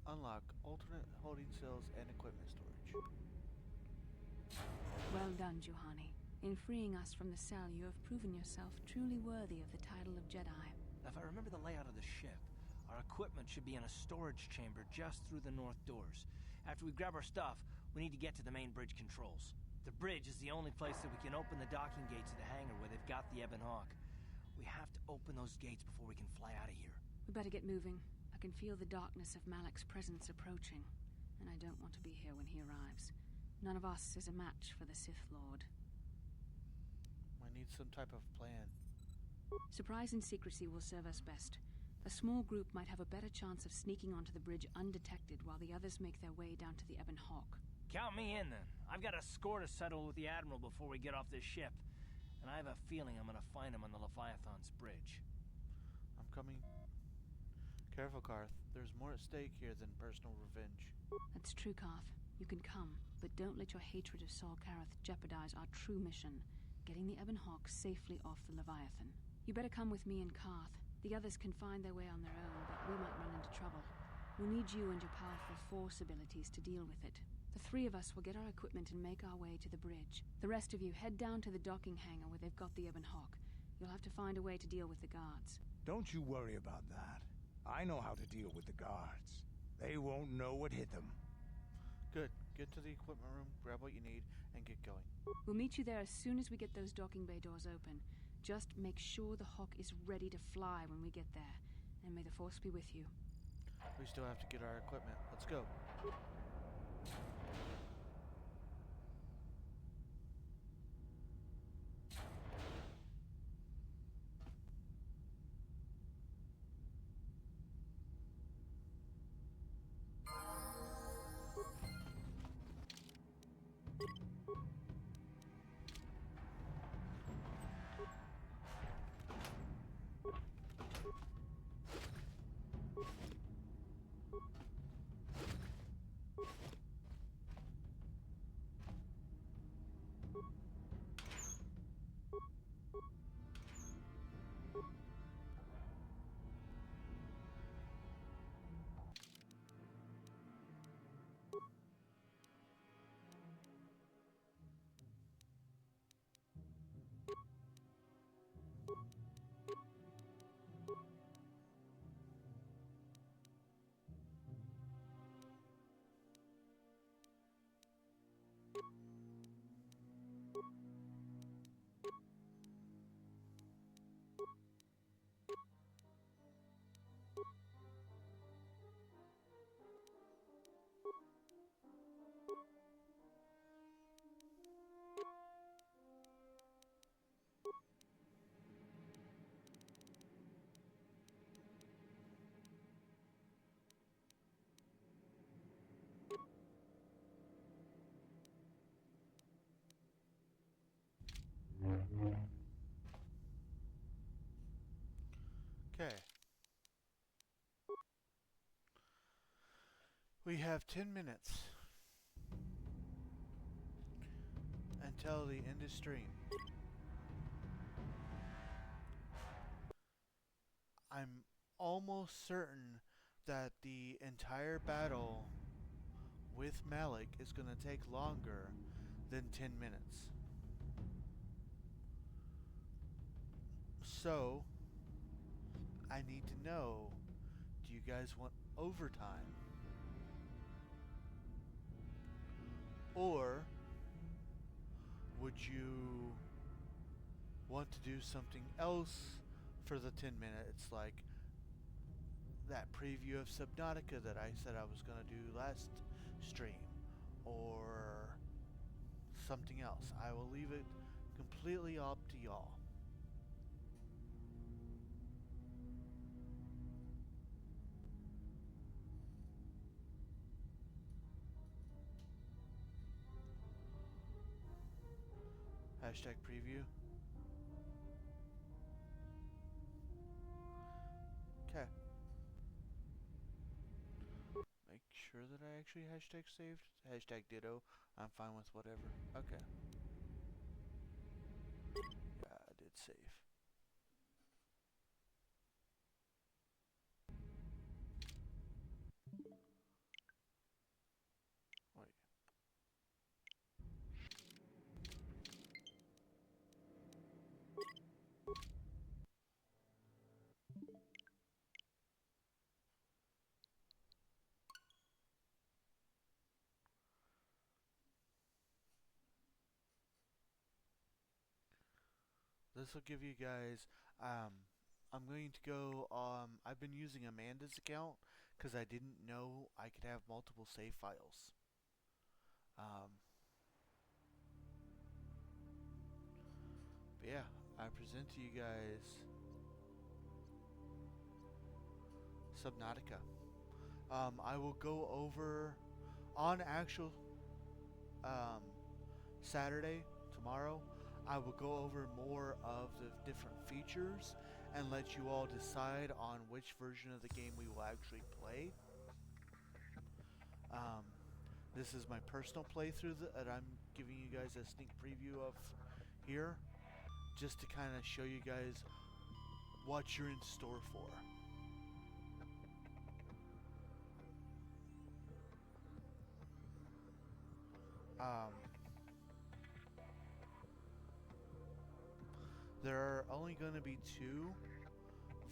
Unlock alternate holding cells and equipment storage. Well done, Juhani. In freeing us from the cell, you have proven yourself truly worthy of the title of Jedi. If I remember the layout of the ship, our equipment should be in a storage chamber just through the north doors. After we grab our stuff, we need to get to the main bridge controls. The bridge is the only place that we can open the docking gates of the hangar where they've got the Ebon Hawk. We have to open those gates before we can fly out of here. We better get moving. I can feel the darkness of Malak's presence approaching, and I don't want to be here when he arrives. None of us is a match for the Sith Lord. I need some type of plan. Surprise and secrecy will serve us best. A small group might have a better chance of sneaking onto the bridge undetected while the others make their way down to the Ebon Hawk. Count me in, then. I've got a score to settle with the Admiral before we get off this ship. And I have a feeling I'm gonna find him on the Leviathan's bridge. I'm coming. Careful, Karth. There's more at stake here than personal revenge. That's true, Karth. You can come, but don't let your hatred of Saul Karath jeopardize our true mission, getting the Ebon Hawk safely off the Leviathan. You better come with me and Karth. The others can find their way on their own, but we might run into trouble. We'll need you and your powerful force abilities to deal with it. The three of us will get our equipment and make our way to the bridge. The rest of you head down to the docking hangar where they've got the Ebon Hawk. You'll have to find a way to deal with the guards. Don't you worry about that. I know how to deal with the guards. They won't know what hit them. Good. Get to the equipment room, grab what you need, and get going. We'll meet you there as soon as we get those docking bay doors open. Just make sure the Hawk is ready to fly when we get there. And may the Force be with you. We still have to get our equipment. Let's go. Okay. We have 10 minutes until the end of stream. I'm almost certain that the entire battle with Malik is going to take longer than 10 minutes. So, I need to know, do you guys want overtime? Or would you want to do something else for the 10 minutes, like that preview of Subnautica that I said I was going to do last stream, or something else? I will leave it completely up to y'all. Hashtag preview. Okay. Make sure that I actually hashtag saved. Hashtag ditto. I'm fine with whatever. Okay. Yeah, I did save. Wait. This will give you guys, I'm going to go, I've been using Amanda's account because I didn't know I could have multiple save files. But yeah, I present to you guys Subnautica. I will go over on actual Saturday, tomorrow, I will go over more of the different features and let you all decide on which version of the game we will actually play. This is my personal playthrough that I'm giving you guys a sneak preview of here, just to kind of show you guys what you're in store for. Um, there are only going to be 2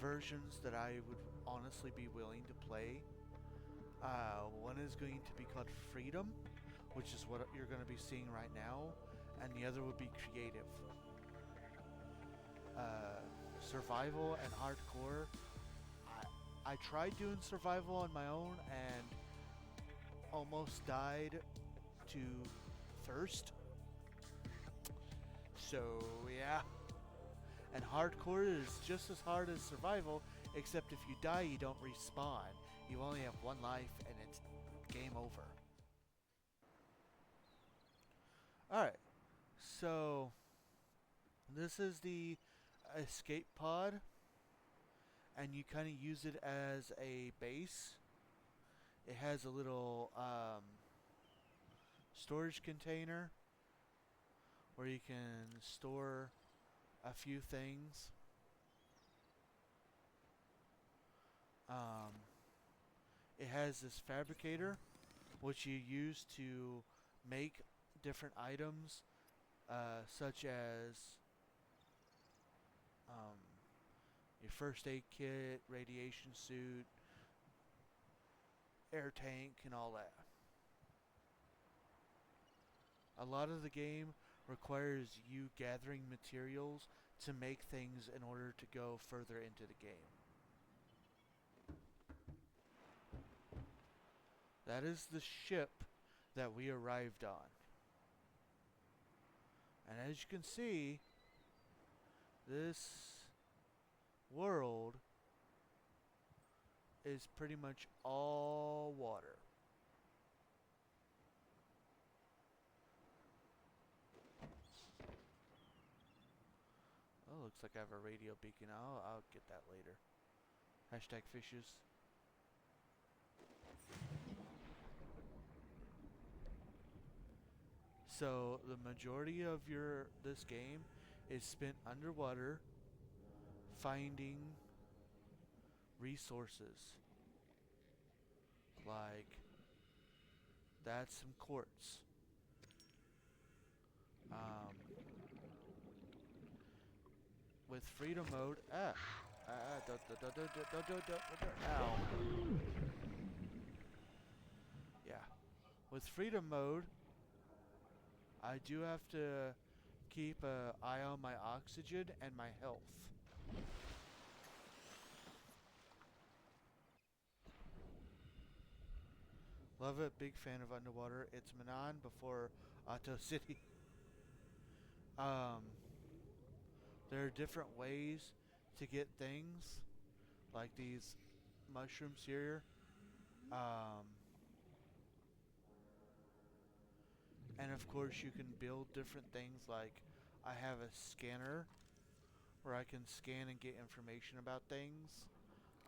versions that I would honestly be willing to play. One is going to be called Freedom, which is what you're going to be seeing right now, and the other would be Creative. Survival and Hardcore. I tried doing Survival on my own and almost died to Thirst. So yeah. And Hardcore is just as hard as Survival, except if you die you don't respawn. You only have 1 life and it's game over. Alright, so this is the escape pod, and you kind of use it as a base. It has a little storage container where you can store a few things. It has this fabricator which you use to make different items, such as your first aid kit, radiation suit, air tank, and all that. A lot of the game requires you gathering materials to make things in order to go further into the game. That is the ship that we arrived on. And as you can see, this world is pretty much all water. Oh, looks like I have a radio beacon. I'll get that later. Hashtag fishes. So the majority of this game is spent underwater finding resources. Like that's some quartz. With freedom mode, ow. Yeah. With freedom mode, I do have to keep an eye on my oxygen and my health. Love it, big fan of underwater. It's Manan before Otto City. There are different ways to get things, like these mushrooms here. And of course you can build different things, like I have a scanner where I can scan and get information about things.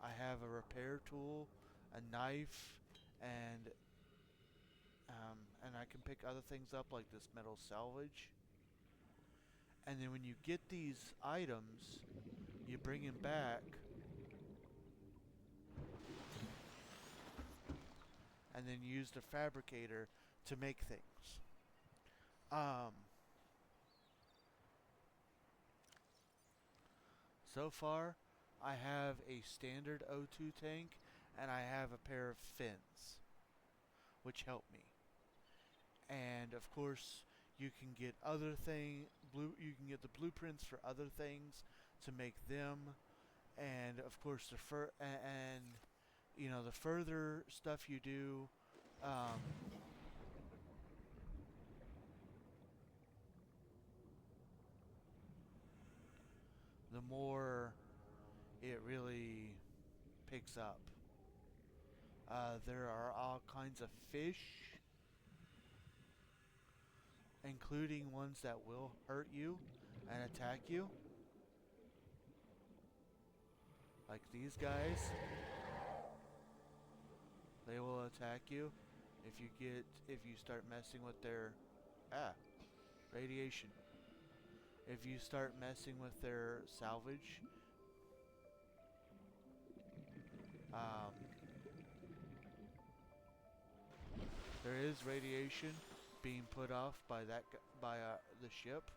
I have a repair tool, a knife, and I can pick other things up like this metal salvage. And then when you get these items, you bring them back and then use the fabricator to make things. So far, I have a standard O2 tank and I have a pair of fins, which help me. And of course, you can get other you can get the blueprints for other things to make them, and of course the the further stuff you do, the more it really picks up. There are all kinds of fish, including ones that will hurt you and attack you, like these guys. They will attack you if you start messing with their radiation. If you start messing with their salvage, there is radiation being put off by the ship.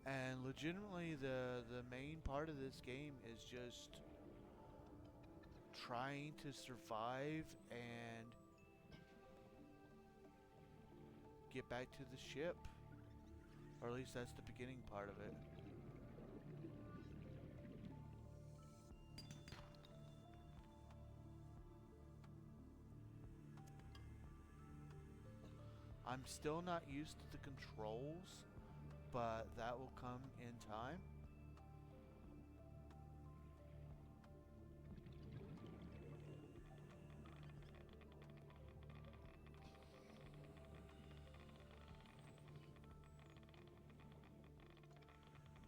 And legitimately, the main part of this game is just trying to survive and get back to the ship. Or at least that's the beginning part of it. I'm still not used to the controls, but that will come in time.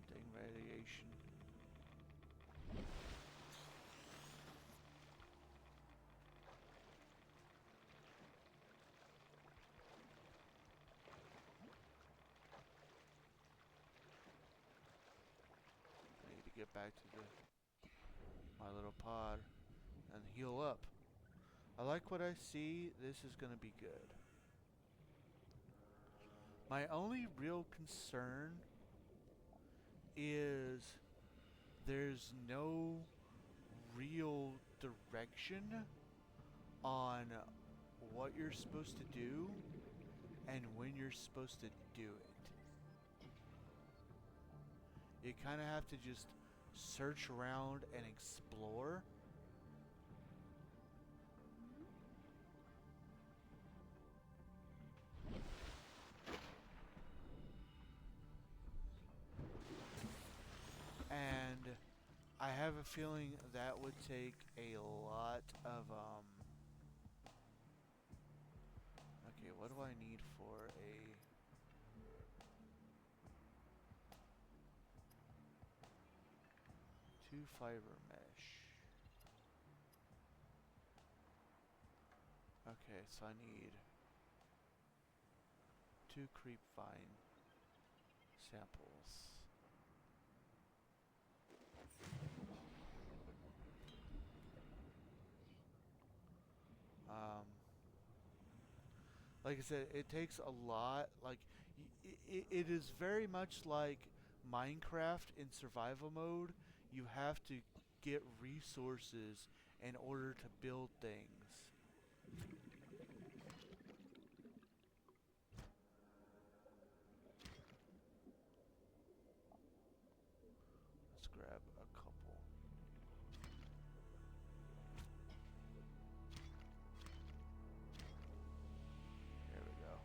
Dang radiation. Get back to my little pod and heal up. I like what I see. This is gonna be good. My only real concern is there's no real direction on what you're supposed to do and when you're supposed to do it. You kind of have to just search around and explore. And I have a feeling that would take a lot of okay, what do I need for a fiber mesh? Okay, so I need 2 creep vine samples. Like I said, it takes a lot. Like it is very much like Minecraft in survival mode. You have to get resources in order to build things. Let's grab a couple. There we go.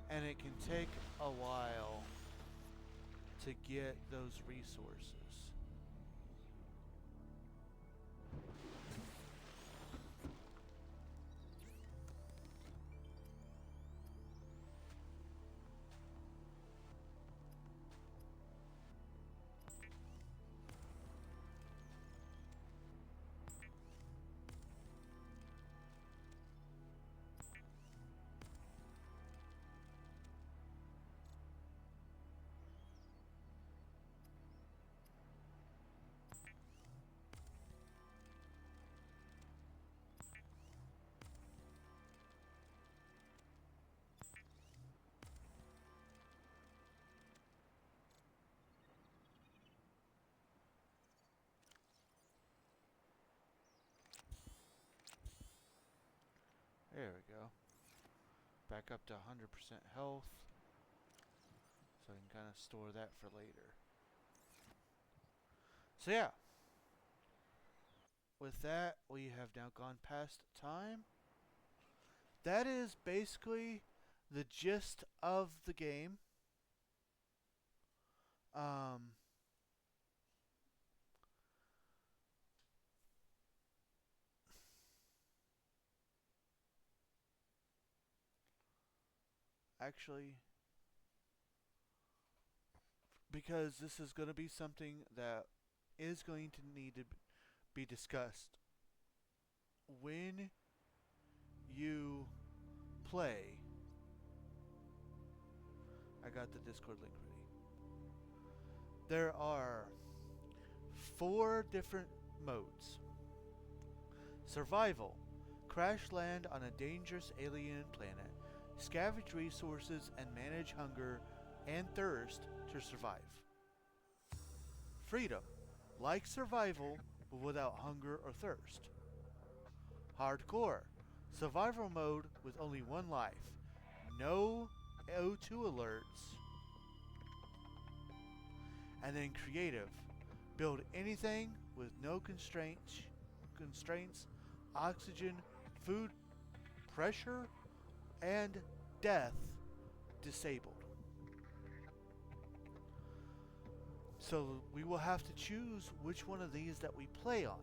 And it can take a while to get those resources. There we go. Back up to 100% health. So I can kind of store that for later. So yeah. With that, we have now gone past time. That is basically the gist of the game. Actually, because this is going to be something that is going to need to be discussed when you play. I got the Discord link ready. there are 4 different modes. Survival. Crash land on a dangerous alien planet. Scavenge resources and manage hunger and thirst to survive. Freedom. Like survival, but without hunger or thirst. Hardcore. Survival mode with only 1 life. No O2 alerts. And then creative. Build anything with no constraints, oxygen, food, pressure, and death disabled. So we will have to choose which one of these that we play on.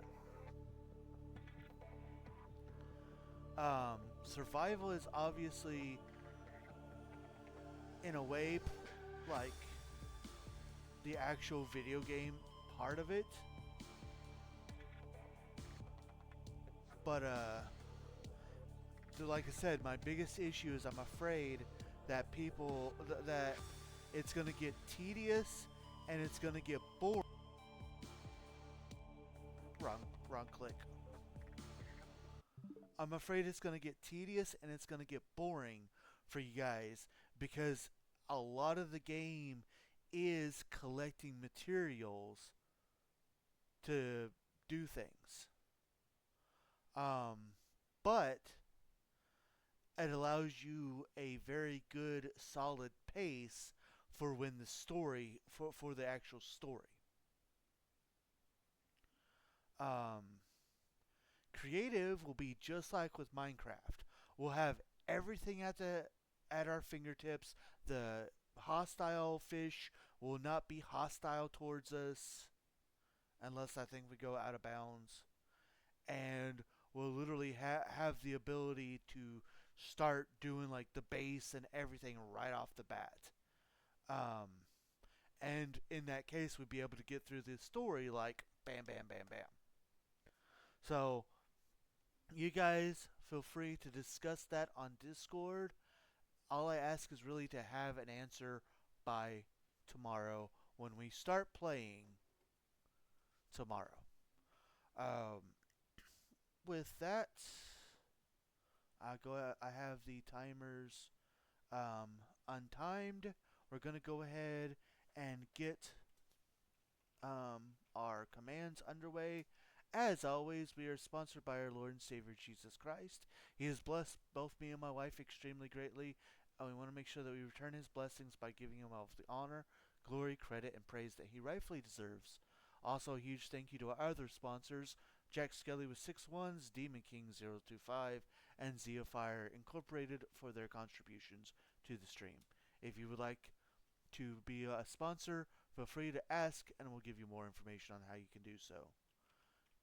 Survival is obviously, in a way, like the actual video game part of it. But, like I said, my biggest issue is I'm afraid that that it's going to get tedious and it's going to get boring. Wrong click. I'm afraid it's going to get tedious and it's going to get boring for you guys because a lot of the game is collecting materials to do things. But it allows you a very good, solid pace for when the story, for the actual story. Creative will be just like with Minecraft. We'll have everything at our fingertips. The hostile fish will not be hostile towards us unless I think we go out of bounds. And we'll literally have the ability to start doing like the base and everything right off the bat. And in that case, we'd be able to get through this story like bam, bam, bam, bam. So, you guys feel free to discuss that on Discord. All I ask is really to have an answer by tomorrow when we start playing tomorrow. With that, I have the timers untimed. We're going to go ahead and get our commands underway. As always, we are sponsored by our Lord and Savior Jesus Christ. He has blessed both me and my wife extremely greatly, and we want to make sure that we return his blessings by giving him all of the honor, glory, credit, and praise that he rightfully deserves. Also, a huge thank you to our other sponsors, Jack Skelly with 6 1s, Demon King 025, and Zeofire Incorporated for their contributions to the stream. If you would like to be a sponsor, feel free to ask, and we'll give you more information on how you can do so.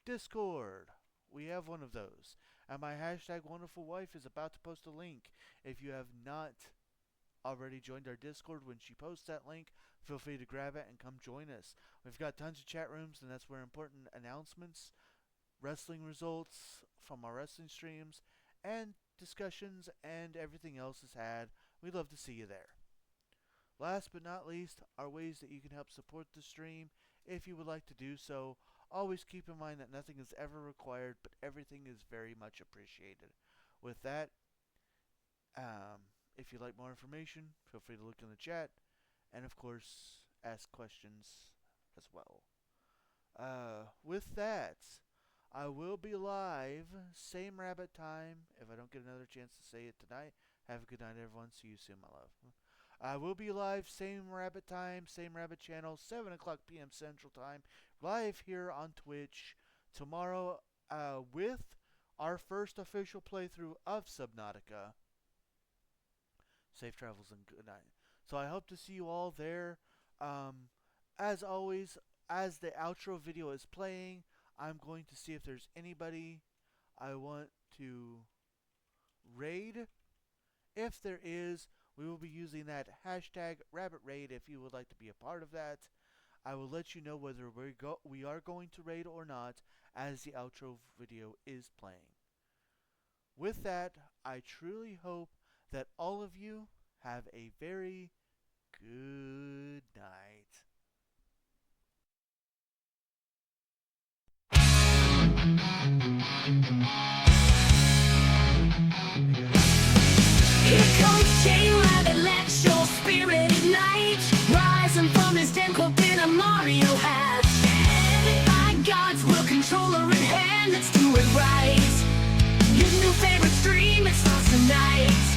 Discord. We have one of those. And my hashtag wonderful wife is about to post a link. If you have not already joined our Discord when she posts that link, feel free to grab it and come join us. We've got tons of chat rooms, and that's where important announcements, wrestling results from our wrestling streams, and discussions and everything else is had. We'd love to see you there. Last but not least, are ways that you can help support the stream if you would like to do so. Always keep in mind that nothing is ever required, but everything is very much appreciated. With that, if you'd like more information, feel free to look in the chat, and of course, ask questions as well. With that, I will be live, same rabbit time, if I don't get another chance to say it tonight. Have a good night, everyone. See you soon, my love. I will be live, same rabbit time, same rabbit channel, 7 o'clock p.m. Central Time, live here on Twitch tomorrow with our first official playthrough of Subnautica. Safe travels and good night. So I hope to see you all there. As always, as the outro video is playing, I'm going to see if there's anybody I want to raid. If there is, we will be using that hashtag RabbitRaid if you would like to be a part of that. I will let you know whether we are going to raid or not as the outro video is playing. With that, I truly hope that all of you have a very good night. Mario has. Headed by gods, will controller in hand, let's do it right. Your new favorite stream, it starts tonight.